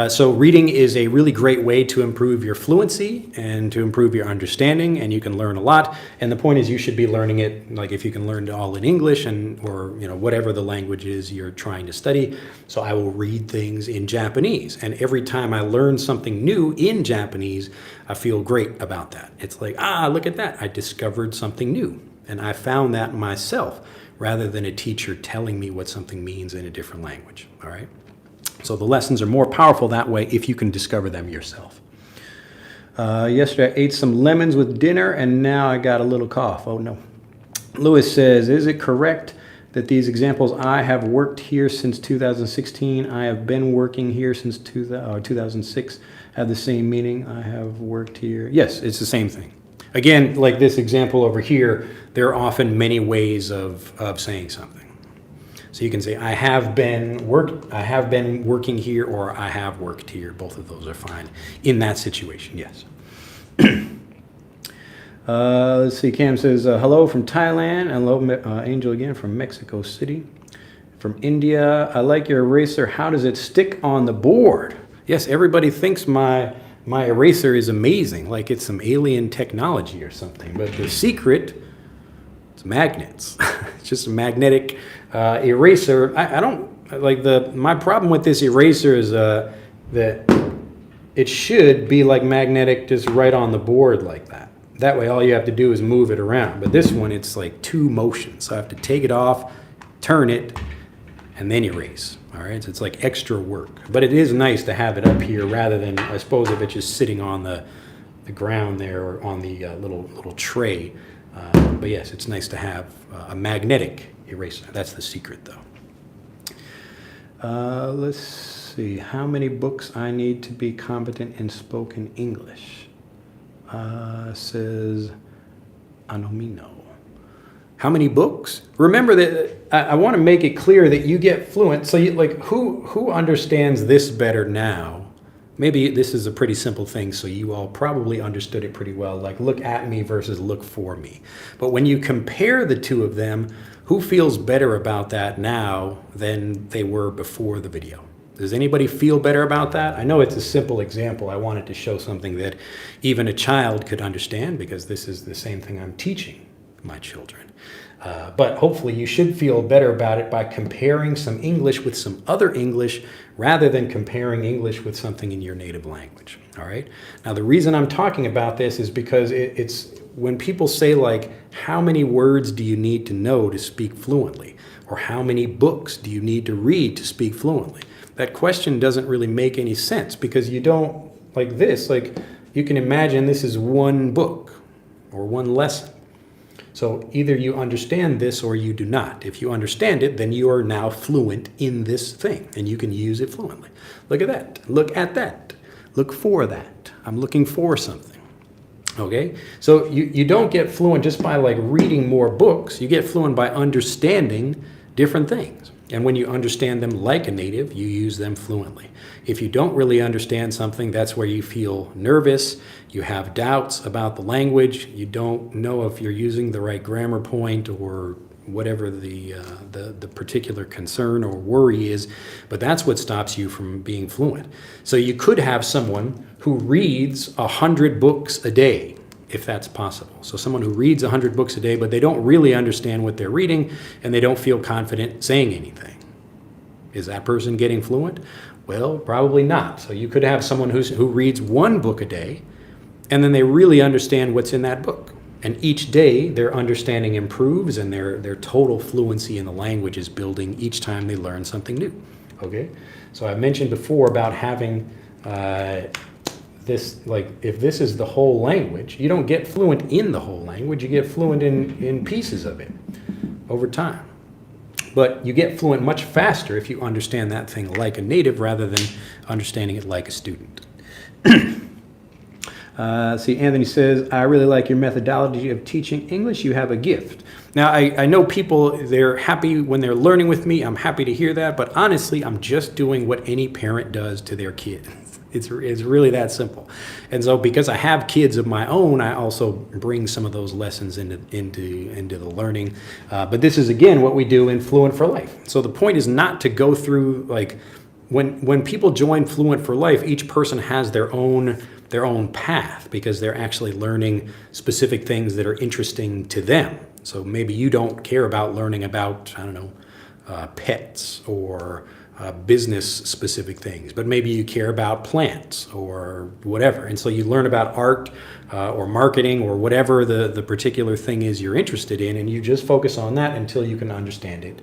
So reading is a really great way to improve your fluency and to improve your understanding, and you can learn a lot. And the point is you should be learning it, like if you can learn it all in English or whatever the language is you're trying to study. So I will read things in Japanese, and every time I learn something new in Japanese, I feel great about that. It's like, look at that. I discovered something new, and I found that myself rather than a teacher telling me what something means in a different language. All right. So the lessons are more powerful that way if you can discover them yourself. Yesterday I ate some lemons with dinner and now I got a little cough. Oh no. Lewis says, is it correct that these examples, I have worked here since 2016, I have been working here since 2006, have the same meaning? I have worked here. Yes, it's the same thing. Again, like this example over here, there are often many ways of saying something. So you can say, I have been working here, or I have worked here. Both of those are fine in that situation, yes. Let's see, Cam says, hello from Thailand. Hello, Angel again from Mexico City. From India, I like your eraser. How does it stick on the board? Yes, everybody thinks my eraser is amazing, like it's some alien technology or something. But the secret, it's magnets. It's just a magnetic eraser. I don't like my problem with this eraser is that it should be like magnetic, just right on the board like that. That way all you have to do is move it around. But this one, it's like two motions. So I have to take it off, turn it, and then erase. All right, so it's like extra work. But it is nice to have it up here rather than, I suppose, if it's just sitting on the ground there or on the little tray. But yes, it's nice to have a magnetic eraser. That's the secret, though. Let's see. How many books I need to be competent in spoken English? Says Anomino. How many books? Remember that I want to make it clear that you get fluent. So who understands this better now? Maybe this is a pretty simple thing, so you all probably understood it pretty well, like look at me versus look for me. But when you compare the two of them, who feels better about that now than they were before the video? Does anybody feel better about that? I know it's a simple example. I wanted to show something that even a child could understand because this is the same thing I'm teaching my children. But hopefully you should feel better about it by comparing some English with some other English rather than comparing English with something in your native language. All right. Now, the reason I'm talking about this is because it's when people say like, how many words do you need to know to speak fluently? Or how many books do you need to read to speak fluently? That question doesn't really make any sense because you don't, like this, like you can imagine this is one book or one lesson. So either you understand this or you do not. If you understand it, then you are now fluent in this thing and you can use it fluently. Look at that. Look at that. Look for that. I'm looking for something. Okay, so you don't get fluent just by like reading more books. You get fluent by understanding different things. And when you understand them like a native, you use them fluently. If you don't really understand something, that's where you feel nervous, you have doubts about the language, you don't know if you're using the right grammar point or whatever the particular concern or worry is, but that's what stops you from being fluent. So you could have someone who reads 100 books a day, if that's possible. So someone who reads 100 books a day, but they don't really understand what they're reading and they don't feel confident saying anything. Is that person getting fluent? Well, probably not. So you could have someone who reads one book a day and then they really understand what's in that book. And each day their understanding improves and their total fluency in the language is building each time they learn something new. Okay? So I mentioned before about having this, like if this is the whole language, you don't get fluent in the whole language, you get fluent in pieces of it over time. But you get fluent much faster if you understand that thing like a native rather than understanding it like a student. See, Anthony says, I really like your methodology of teaching English. You have a gift. Now, I know people, they're happy when they're learning with me. I'm happy to hear that. But honestly, I'm just doing what any parent does to their kid. It's really that simple. And so because I have kids of my own, I also bring some of those lessons into the learning. But this is, again, what we do in Fluent for Life. So the point is not to go through, like, when people join Fluent for Life, each person has their own path because they're actually learning specific things that are interesting to them. So maybe you don't care about learning about, I don't know, pets or business-specific things, but maybe you care about plants or whatever. And so you learn about art or marketing or whatever the particular thing is you're interested in, and you just focus on that until you can understand it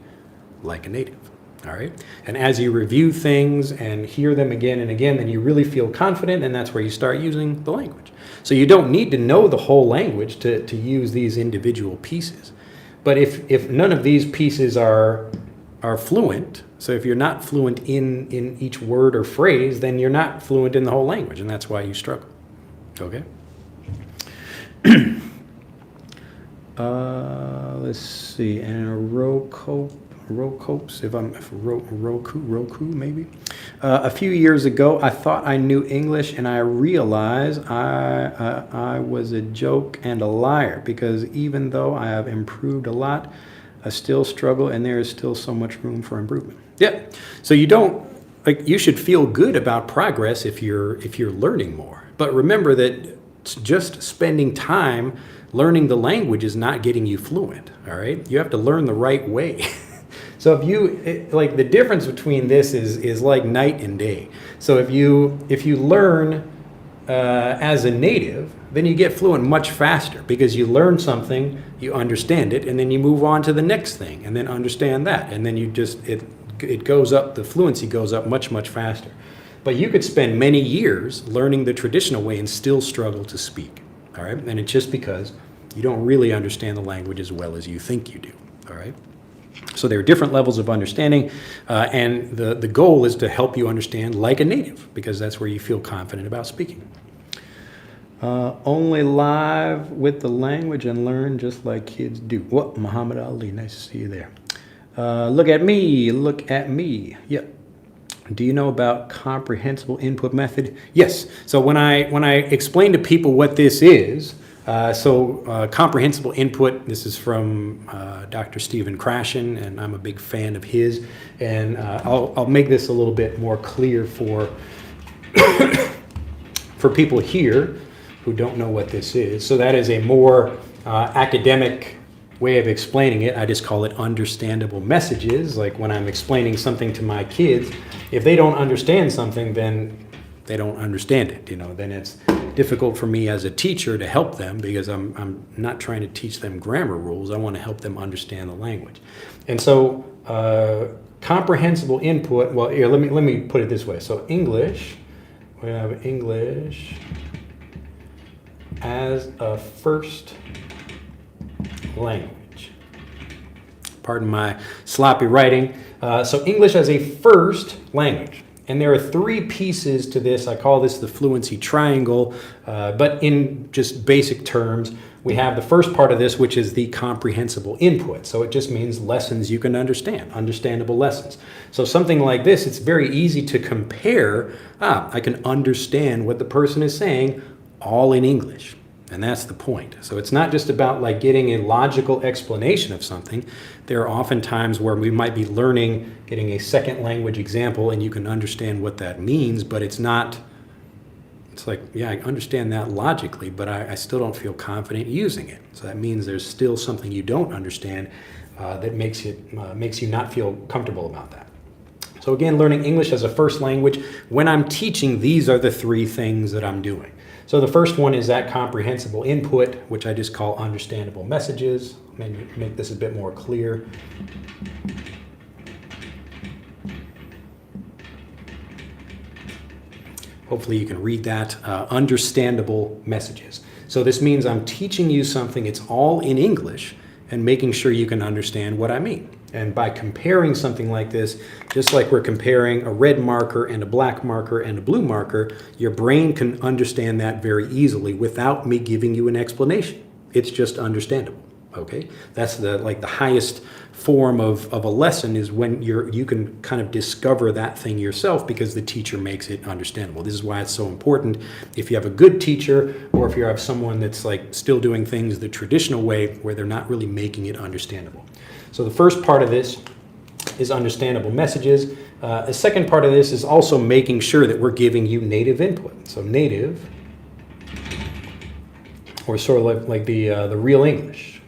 like a native. All right. And as you review things and hear them again and again, then you really feel confident, and that's where you start using the language. So you don't need to know the whole language to use these individual pieces. But if none of these pieces are fluent, so if you're not fluent in each word or phrase, then you're not fluent in the whole language, and that's why you struggle. Okay? Let's see. And a Roku, maybe. A few years ago, I thought I knew English, and I realized I was a joke and a liar, because even though I have improved a lot, I still struggle, and there is still so much room for improvement. Yeah. So you should feel good about progress if you're learning more. But remember that just spending time learning the language is not getting you fluent. All right. You have to learn the right way. So like the difference between this is like night and day. So if you learn as a native, then you get fluent much faster because you learn something, you understand it, and then you move on to the next thing and then understand that. And then it goes up, the fluency goes up much, much faster. But you could spend many years learning the traditional way and still struggle to speak. All right. And it's just because you don't really understand the language as well as you think you do. All right. So there are different levels of understanding, and the goal is to help you understand like a native, because that's where you feel confident about speaking. Only live with the language and learn just like kids do. Well, Muhammad Ali, nice to see you there. Look at me. Yep. Do you know about comprehensible input method? Yes. So when I explain to people what this is, comprehensible input, this is from Dr. Stephen Krashen, and I'm a big fan of his. And I'll make this a little bit more clear for people here who don't know what this is. So that is a more academic way of explaining it. I just call it understandable messages. Like when I'm explaining something to my kids, if they don't understand something, then they don't understand it. Then it's difficult for me as a teacher to help them, because I'm not trying to teach them grammar rules. I want to help them understand the language. And so comprehensible input, well, here, let me put it this way. So English, we have English as a first language. Pardon my sloppy writing. So English as a first language. And there are three pieces to this. I call this the Fluency Triangle, but in just basic terms, we have the first part of this, which is the comprehensible input. So it just means lessons you can understand, understandable lessons. So something like this, it's very easy to compare. I can understand what the person is saying all in English. And that's the point. So it's not just about like getting a logical explanation of something. There are often times where we might be learning, getting a second language example, and you can understand what that means, but it's not, it's like, yeah, I understand that logically, but I still don't feel confident using it. So that means there's still something you don't understand that makes you not feel comfortable about that. So again, learning English as a first language, when I'm teaching, these are the three things that I'm doing. So the first one is that comprehensible input, which I just call understandable messages. Maybe make this a bit more clear. Hopefully you can read that. Understandable messages. So this means I'm teaching you something, it's all in English, and making sure you can understand what I mean. And by comparing something like this, just like we're comparing a red marker and a black marker and a blue marker, your brain can understand that very easily without me giving you an explanation. It's just understandable, okay? That's the highest form of a lesson, is when you can kind of discover that thing yourself because the teacher makes it understandable. This is why it's so important. If you have a good teacher, or if you have someone that's like still doing things the traditional way where they're not really making it understandable. So the first part of this is understandable messages. The second part of this is also making sure that we're giving you native input. So native, or sort of like the real English.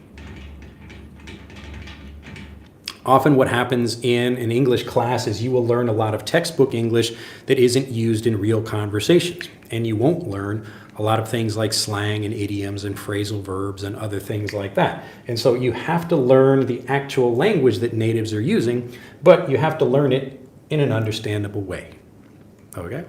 Often what happens in an English class is you will learn a lot of textbook English that isn't used in real conversations. And you won't learn a lot of things like slang and idioms and phrasal verbs and other things like that. And so you have to learn the actual language that natives are using, but you have to learn it in an understandable way. Okay?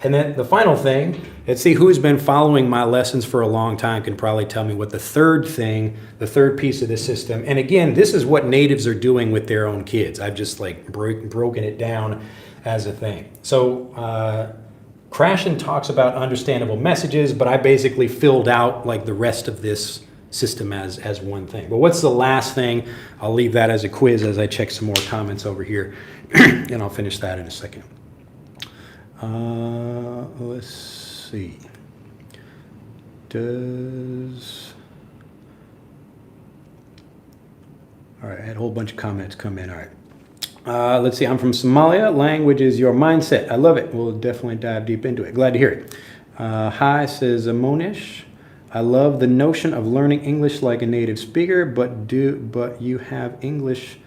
And then the final thing, let's see, who's been following my lessons for a long time can probably tell me what the third thing, the third piece of the system, and again, this is what natives are doing with their own kids. I've just like broken it down as a thing. So, Krashen talks about understandable messages, but I basically filled out like the rest of this system as one thing. But what's the last thing? I'll leave that as a quiz as I check some more comments over here, and I'll finish that in a second. Let's see. All right, I had a whole bunch of comments come in. All right. Let's see, I'm from Somalia. Language is your mindset. I love it. We'll definitely dive deep into it. Glad to hear it. Hi, says Monish. I love the notion of learning English like a native speaker, but you have English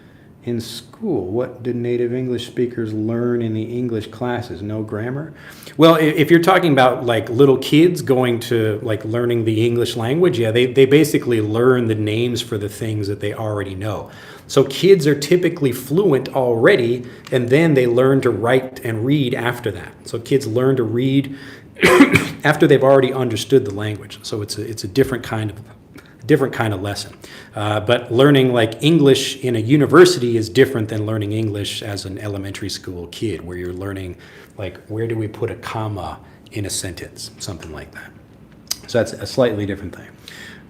in school. What did native English speakers learn in the English classes? No grammar? Well, if you're talking about like little kids going to like learning the English language, yeah, they basically learn the names for the things that they already know. So kids are typically fluent already, and then they learn to write and read after that. So kids learn to read after they've already understood the language. So it's a different kind of lesson. But learning like English in a university is different than learning English as an elementary school kid, where you're learning like, where do we put a comma in a sentence, something like that. So that's a slightly different thing.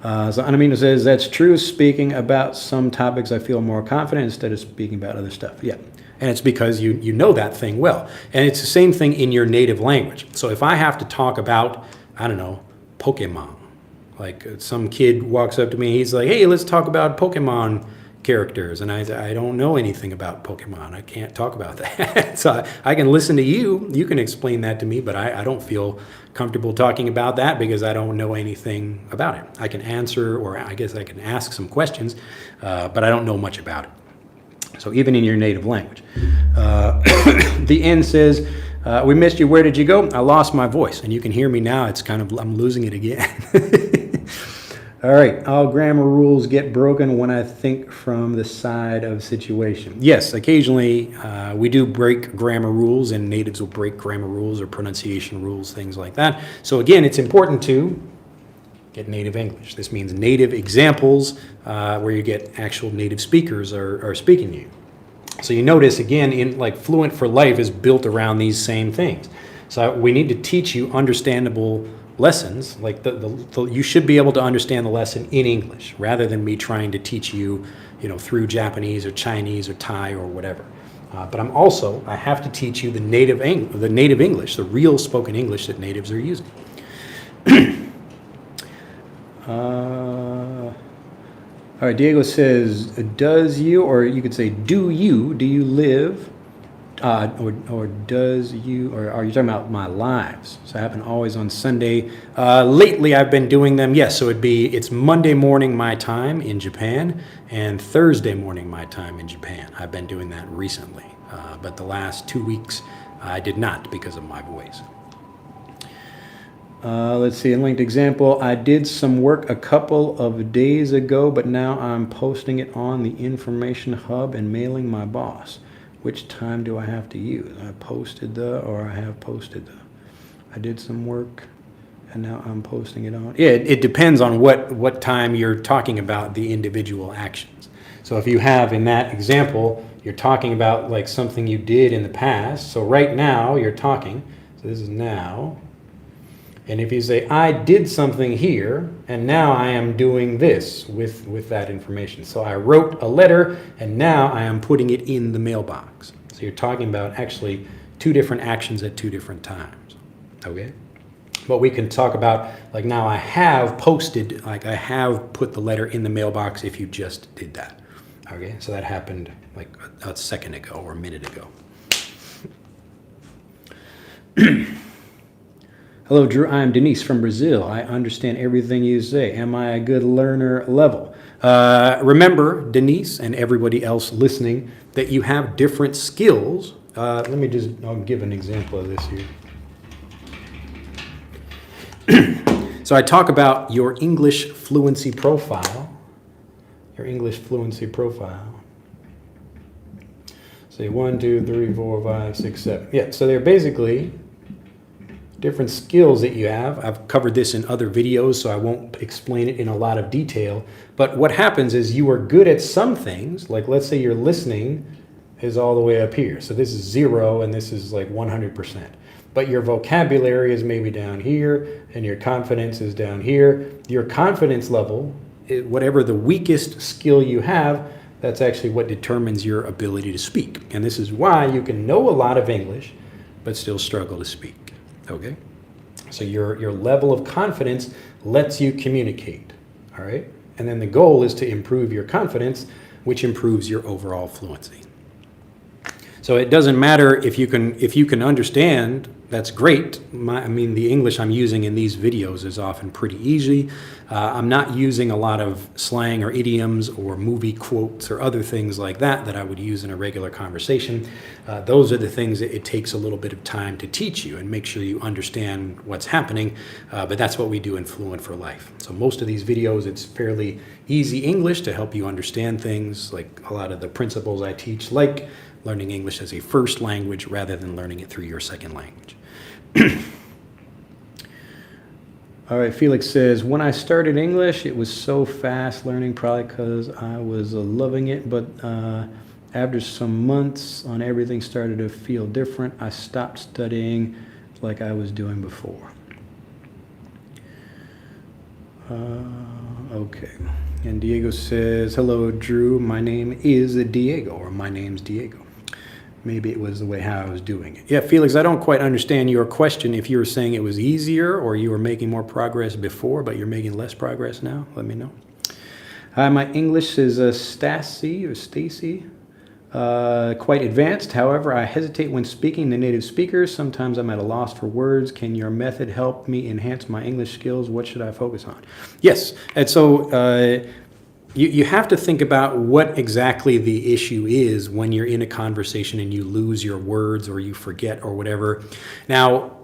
So Anamina says, that's true. Speaking about some topics, I feel more confident instead of speaking about other stuff. Yeah. And it's because you know that thing well. And it's the same thing in your native language. So if I have to talk about, I don't know, Pokemon, like some kid walks up to me, he's like, hey, let's talk about Pokemon characters. And I don't know anything about Pokemon. I can't talk about that. So I can listen to you. You can explain that to me, but I don't feel comfortable talking about that because I don't know anything about it. I can answer, or I guess I can ask some questions, but I don't know much about it. So even in your native language. The end says, we missed you. Where did you go? I lost my voice. And you can hear me now. It's kind of, I'm losing it again. All right. All grammar rules get broken when I think from the side of situation. Yes, occasionally we do break grammar rules, and natives will break grammar rules or pronunciation rules, things like that. So again, it's important to get native English. This means native examples where you get actual native speakers are speaking to you. So you notice again, in like Fluent for Life is built around these same things. So we need to teach you understandable lessons. Like you should be able to understand the lesson in English rather than me trying to teach you, through Japanese or Chinese or Thai or whatever. But I have to teach you the native English, the real spoken English that natives are using. All right, Diego says, does you, or you could say, do you live, or does you, or are you talking about my lives? So I happen always on Sunday. Lately I've been doing them, yes, so it's Monday morning my time in Japan and Thursday morning my time in Japan. I've been doing that recently, but the last 2 weeks I did not because of my voice. Let's see, a linked example. I did some work a couple of days ago, but now I'm posting it on the information hub and mailing my boss. Which time do I have to use? I have posted the. I did some work, and now I'm posting it on. Yeah, it depends on what time you're talking about the individual actions. So if you have, in that example, you're talking about like something you did in the past. So right now you're talking, so this is now. And if you say, I did something here, and now I am doing this with that information. So I wrote a letter, and now I am putting it in the mailbox. So you're talking about actually two different actions at two different times. Okay? But we can talk about, like now I have posted, like I have put the letter in the mailbox if you just did that. Okay? So that happened like a second ago or a minute ago. Hello, Drew. I am Denise from Brazil. I understand everything you say. Am I a good learner level? Remember, Denise and everybody else listening, that you have different skills. I'll give an example of this here. So I talk about your English fluency profile. Say 1, 2, 3, 4, 5, 6, 7. Yeah, so they're basically different skills that you have. I've covered this in other videos, so I won't explain it in a lot of detail. But what happens is you are good at some things, like let's say your listening is all the way up here. So this is 0 and this is like 100%. But your vocabulary is maybe down here and your confidence is down here. Your confidence level, whatever the weakest skill you have, that's actually what determines your ability to speak. And this is why you can know a lot of English, but still struggle to speak. Okay, so your level of confidence lets you communicate, all right? And then the goal is to improve your confidence, which improves your overall fluency. So it doesn't matter if you can understand, that's great. The English I'm using in these videos is often pretty easy. I'm not using a lot of slang or idioms or movie quotes or other things like that I would use in a regular conversation. Those are the things that it takes a little bit of time to teach you and make sure you understand what's happening. But that's what we do in Fluent for Life. So most of these videos, it's fairly easy English to help you understand things, like a lot of the principles I teach, like learning English as a first language rather than learning it through your second language. All right, Felix says, when I started English, it was so fast learning, probably because I was loving it, but after some months on everything started to feel different. I stopped studying like I was doing before. Okay, and Diego says, hello, Drew, my name is Diego, or my name's Diego. Maybe it was the way how I was doing it. Yeah, Felix, I don't quite understand your question. If you were saying it was easier or you were making more progress before, but you're making less progress now, let me know. Hi, my English is Stacy, quite advanced. However, I hesitate when speaking to native speakers. Sometimes I'm at a loss for words. Can your method help me enhance my English skills? What should I focus on? Yes, and so you have to think about what exactly the issue is when you're in a conversation and you lose your words or you forget or whatever. Now,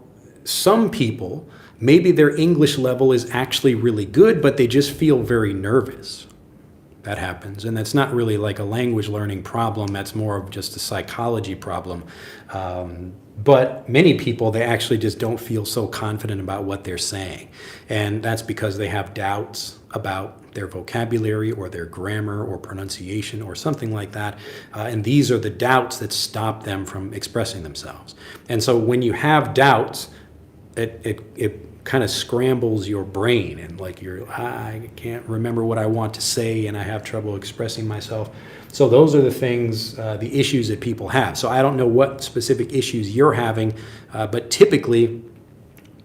some people, maybe their English level is actually really good, but they just feel very nervous. That happens. And that's not really like a language learning problem. That's more of just a psychology problem. But many people, they actually just don't feel so confident about what they're saying. And that's because they have doubts about their vocabulary or their grammar or pronunciation or something like that. And these are the doubts that stop them from expressing themselves. And so when you have doubts, it kind of scrambles your brain, and like I can't remember what I want to say and I have trouble expressing myself. So those are the things, the issues that people have. So I don't know what specific issues you're having, but typically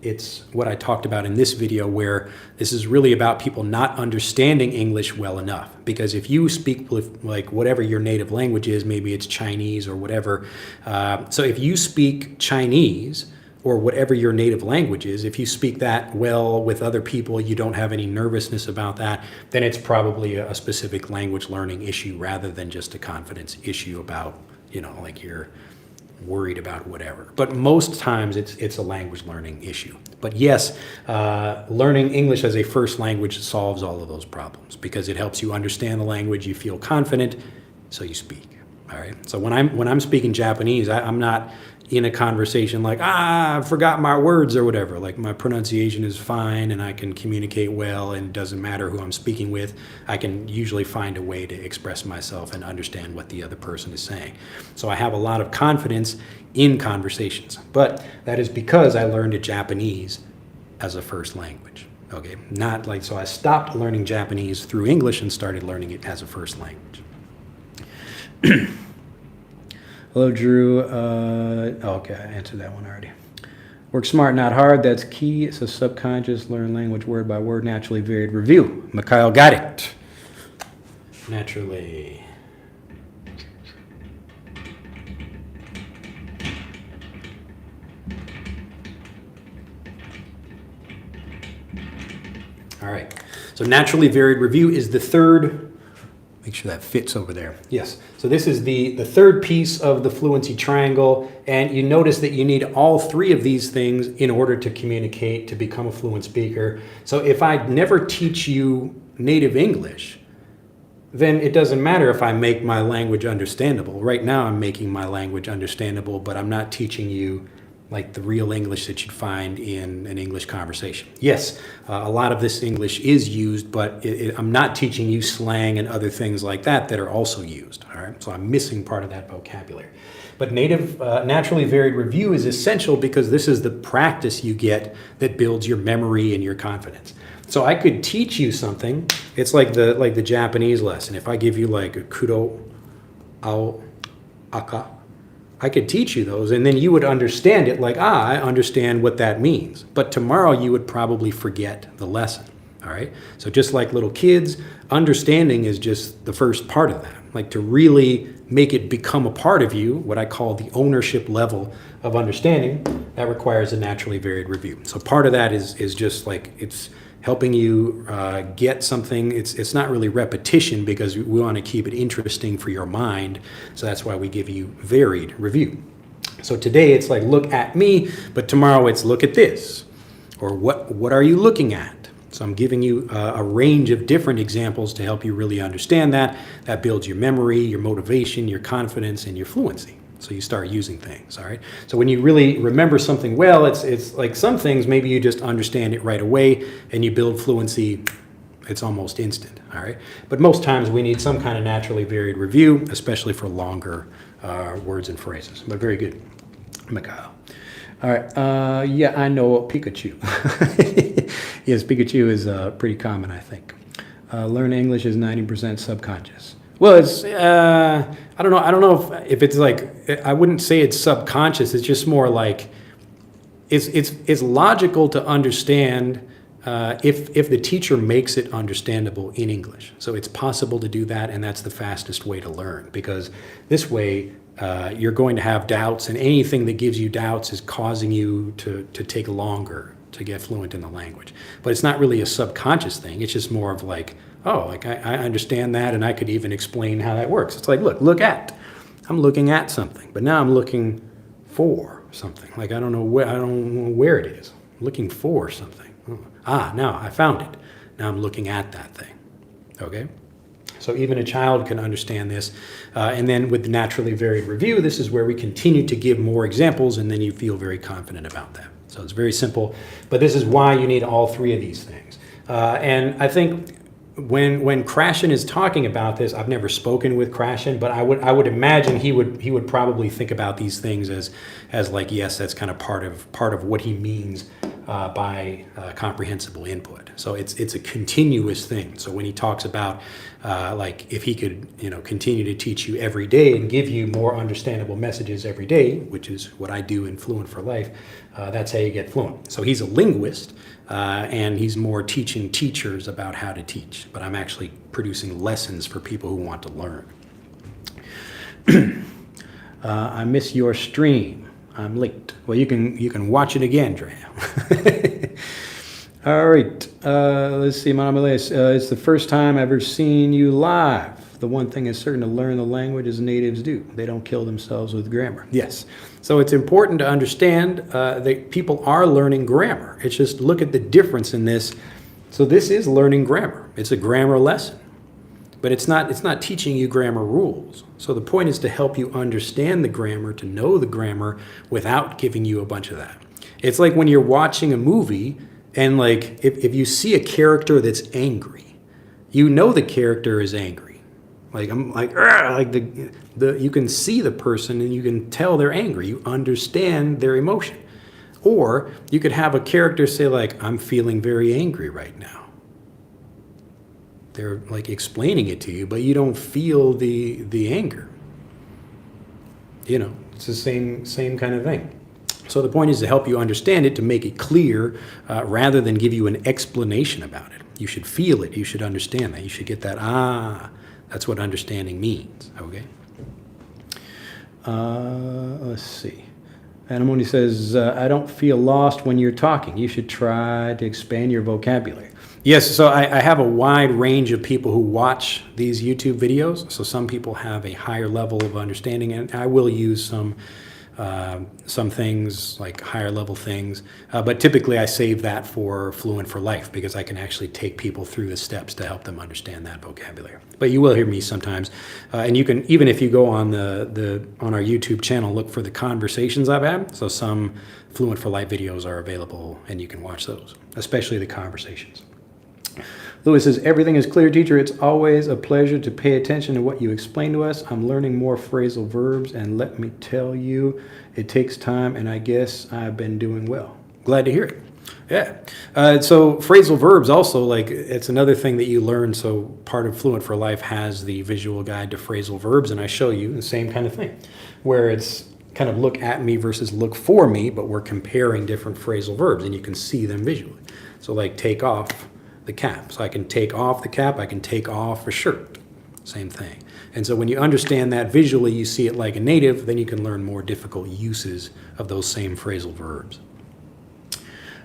it's what I talked about in this video, where this is really about people not understanding English well enough. Because if you speak with like whatever your native language is, maybe it's Chinese or whatever. So if you speak Chinese, or whatever your native language is, if you speak that well with other people, you don't have any nervousness about that, then it's probably a specific language learning issue rather than just a confidence issue about, like you're worried about whatever. But most times it's a language learning issue. But yes, learning English as a first language solves all of those problems because it helps you understand the language, you feel confident, so you speak. All right. So when I'm speaking Japanese, I'm not in a conversation like, I forgot my words or whatever. Like my pronunciation is fine and I can communicate well and it doesn't matter who I'm speaking with. I can usually find a way to express myself and understand what the other person is saying. So I have a lot of confidence in conversations. But that is because I learned Japanese as a first language. Okay, not like, so I stopped learning Japanese through English and started learning it as a first language. Hello, Drew. Okay, I answered that one already. Work smart, not hard. That's key. It's a subconscious, learn language word by word, naturally varied review. Mikhail got it. Naturally. All right. So naturally varied review is the third. Make sure that fits over there. Yes. So this is the third piece of the fluency triangle. And you notice that you need all three of these things in order to communicate, to become a fluent speaker. So if I never teach you native English, then it doesn't matter if I make my language understandable. Right now I'm making my language understandable, but I'm not teaching you like the real English that you'd find in an English conversation. Yes, a lot of this English is used, but I'm not teaching you slang and other things like that are also used, all right? So I'm missing part of that vocabulary. But naturally varied review is essential because this is the practice you get that builds your memory and your confidence. So I could teach you something. It's like the Japanese lesson. If I give you like a kuro, ao, aka, I could teach you those and then you would understand it like, I understand what that means. But tomorrow you would probably forget the lesson, all right? So just like little kids, understanding is just the first part of that. Like to really make it become a part of you, what I call the ownership level of understanding, that requires a naturally varied review. So part of that is just like it's helping you get something. It's not really repetition because we want to keep it interesting for your mind. So that's why we give you varied review. So today it's like look at me, but tomorrow it's look at this. Or what are you looking at? So I'm giving you a range of different examples to help you really understand that. That builds your memory, your motivation, your confidence, and your fluency. So you start using things, all right? So when you really remember something well, it's like some things, maybe you just understand it right away and you build fluency, it's almost instant, all right? But most times we need some kind of naturally varied review, especially for longer words and phrases. But very good, Mikhail. All right, yeah, I know Pikachu. Yes, Pikachu is pretty common, I think. Learn English is 90% subconscious. Well, it's, I don't know if it's like, I wouldn't say it's subconscious. It's just more like, it's logical to understand if the teacher makes it understandable in English. So it's possible to do that, and that's the fastest way to learn, because this way you're going to have doubts, and anything that gives you doubts is causing you to take longer to get fluent in the language. But it's not really a subconscious thing. It's just more of like, oh, like I understand that, and I could even explain how that works. It's like, look at. I'm looking at something, but now I'm looking for something. Like I don't know where it is. I'm looking for something. Now I found it. Now I'm looking at that thing. Okay? So even a child can understand this. And then with the naturally varied review, this is where we continue to give more examples, and then you feel very confident about that. So it's very simple, but this is why you need all three of these things. And I think when Krashen is talking about this, I've never spoken with Krashen, but I would imagine he would probably think about these things as like, yes, that's kind of part of what he means by comprehensible input. So it's a continuous thing. So when he talks about like if he could continue to teach you every day and give you more understandable messages every day, which is what I do in Fluent for Life, that's how you get fluent. So he's a linguist, and he's more teaching teachers about how to teach. But I'm actually producing lessons for people who want to learn. I miss your stream. I'm late. Well, you can watch it again, Drea. All right. Let's see, Melhore. It's the first time I've ever seen you live. The one thing is certain, to learn the language as natives do. They don't kill themselves with grammar. Yes. So it's important to understand that people are learning grammar. It's just look at the difference in this. So this is learning grammar. It's a grammar lesson. But it's not teaching you grammar rules. So the point is to help you understand the grammar, to know the grammar without giving you a bunch of that. It's like when you're watching a movie and like if you see a character that's angry, you know the character is angry. Like I'm like you can see the person and you can tell they're angry. You understand their emotion. Or you could have a character say like, I'm feeling very angry right now. They're like explaining it to you, but you don't feel the anger. It's the same kind of thing. So the point is to help you understand it, to make it clear, rather than give you an explanation about it. You should feel it. You should understand that. You should get that, that's what understanding means, okay? Let's see. Anamoni says, I don't feel lost when you're talking. You should try to expand your vocabulary. Yes, so I have a wide range of people who watch these YouTube videos. So some people have a higher level of understanding, and I will use some things, like higher level things. But typically I save that for Fluent for Life because I can actually take people through the steps to help them understand that vocabulary. But you will hear me sometimes. And you can, even if you go on on our YouTube channel, look for the conversations I've had. So some Fluent for Life videos are available and you can watch those, especially the conversations. Louis says, everything is clear, teacher. It's always a pleasure to pay attention to what you explain to us. I'm learning more phrasal verbs, and let me tell you, it takes time, and I guess I've been doing well. Glad to hear it. Yeah. So phrasal verbs also, like, it's another thing that you learn. So part of Fluent for Life has the visual guide to phrasal verbs, and I show you the same kind of thing, where it's kind of look at me versus look for me, but we're comparing different phrasal verbs, and you can see them visually. So like take off the cap. So I can take off the cap, I can take off a shirt. Same thing. And so when you understand that visually, you see it like a native, then you can learn more difficult uses of those same phrasal verbs.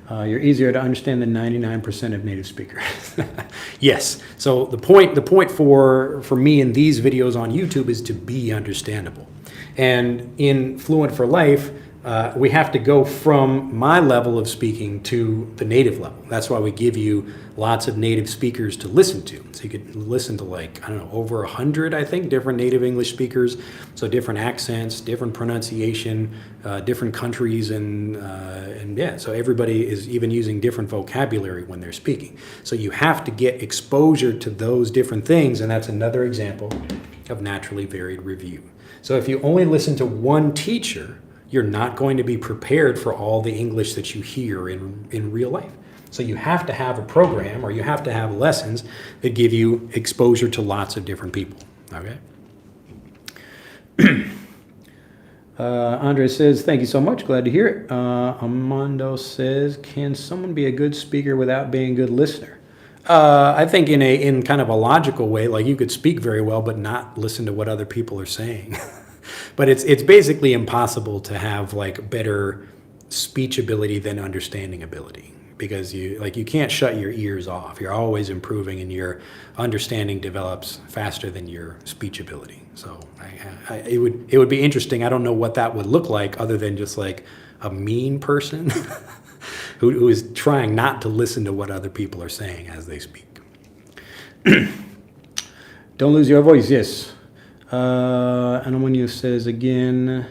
You're easier to understand than 99% of native speakers. Yes. So the point for me in these videos on YouTube is to be understandable. And in Fluent for Life, we have to go from my level of speaking to the native level. That's why we give you lots of native speakers to listen to. So you could listen to over 100, I think, different native English speakers. So different accents, different pronunciation, different countries, and yeah, so everybody is even using different vocabulary when they're speaking. So you have to get exposure to those different things, and that's another example of naturally varied review. So if you only listen to one teacher, you're not going to be prepared for all the English that you hear in real life. So you have to have a program, or you have to have lessons that give you exposure to lots of different people, okay? Andre says, thank you so much, glad to hear it. Armando says, can someone be a good speaker without being a good listener? I think in kind of a logical way, like you could speak very well, but not listen to what other people are saying. But it's basically impossible to have like better speech ability than understanding ability, because you can't shut your ears off. You're always improving, and your understanding develops faster than your speech ability. So it would be interesting. I don't know what that would look like other than just like a mean person who is trying not to listen to what other people are saying as they speak. Don't lose your voice, yes. Anomonio says again,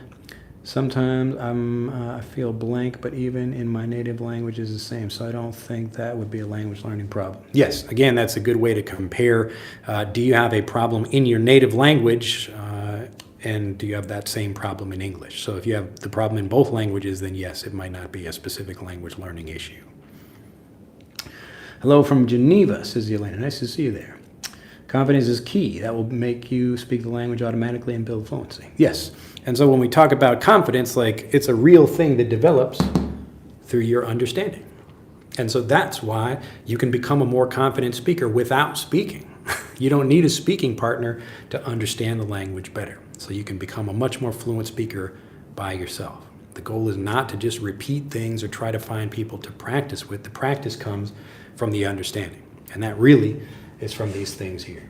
sometimes I feel blank, but even in my native language is the same, so I don't think that would be a language learning problem. Yes, again, that's a good way to compare. Do you have a problem in your native language, and do you have that same problem in English? So if you have the problem in both languages, then yes, it might not be a specific language learning issue. Hello from Geneva, says Elena. Nice to see you there. Confidence is key. That will make you speak the language automatically and build fluency. Yes. And so when we talk about confidence, like it's a real thing that develops through your understanding. And so that's why you can become a more confident speaker without speaking. You don't need a speaking partner to understand the language better. So you can become a much more fluent speaker by yourself. The goal is not to just repeat things or try to find people to practice with. The practice comes from the understanding. And that really is from these things here.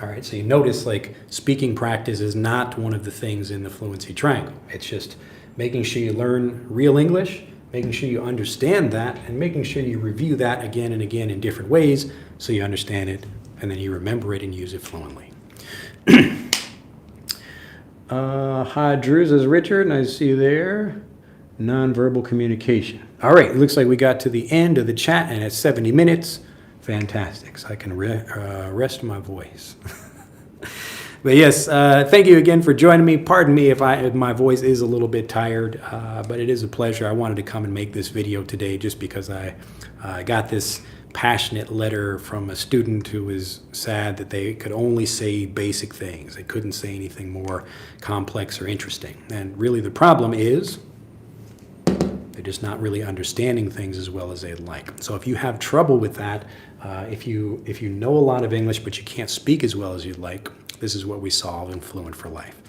All right, so you notice like speaking practice is not one of the things in the fluency triangle. It's just making sure you learn real English, making sure you understand that, and making sure you review that again and again in different ways so you understand it and then you remember it and use it fluently. Hi, Drew, says Richard. Nice to see you there. Nonverbal communication. All right, it looks like we got to the end of the chat and it's 70 minutes. Fantastic. So I can rest my voice. But yes, thank you again for joining me. Pardon me if my voice is a little bit tired, but it is a pleasure. I wanted to come and make this video today just because I got this passionate letter from a student who was sad that they could only say basic things. They couldn't say anything more complex or interesting. And really the problem is they're just not really understanding things as well as they'd like. So if you have trouble with that, if you know a lot of English but you can't speak as well as you'd like, this is what we solve in Fluent for Life.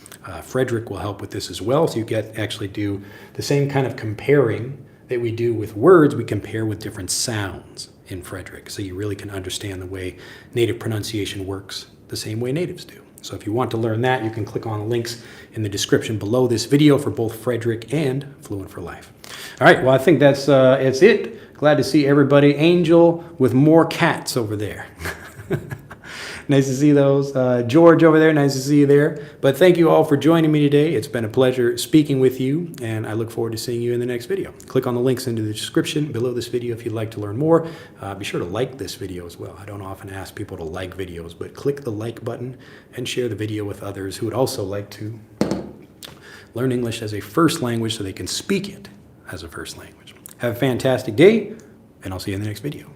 Frederick will help with this as well, so you actually do the same kind of comparing that we do with words. We compare with different sounds in Frederick, so you really can understand the way native pronunciation works the same way natives do. So if you want to learn that, you can click on the links in the description below this video for both Frederick and Fluent for Life. All right, well, I think that's it. Glad to see everybody. Angel with more cats over there. Nice to see those. George over there, nice to see you there. But thank you all for joining me today. It's been a pleasure speaking with you, and I look forward to seeing you in the next video. Click on the links into the description below this video if you'd like to learn more. Be sure to like this video as well. I don't often ask people to like videos, but click the like button and share the video with others who would also like to learn English as a first language so they can speak it as a first language. Have a fantastic day, and I'll see you in the next video.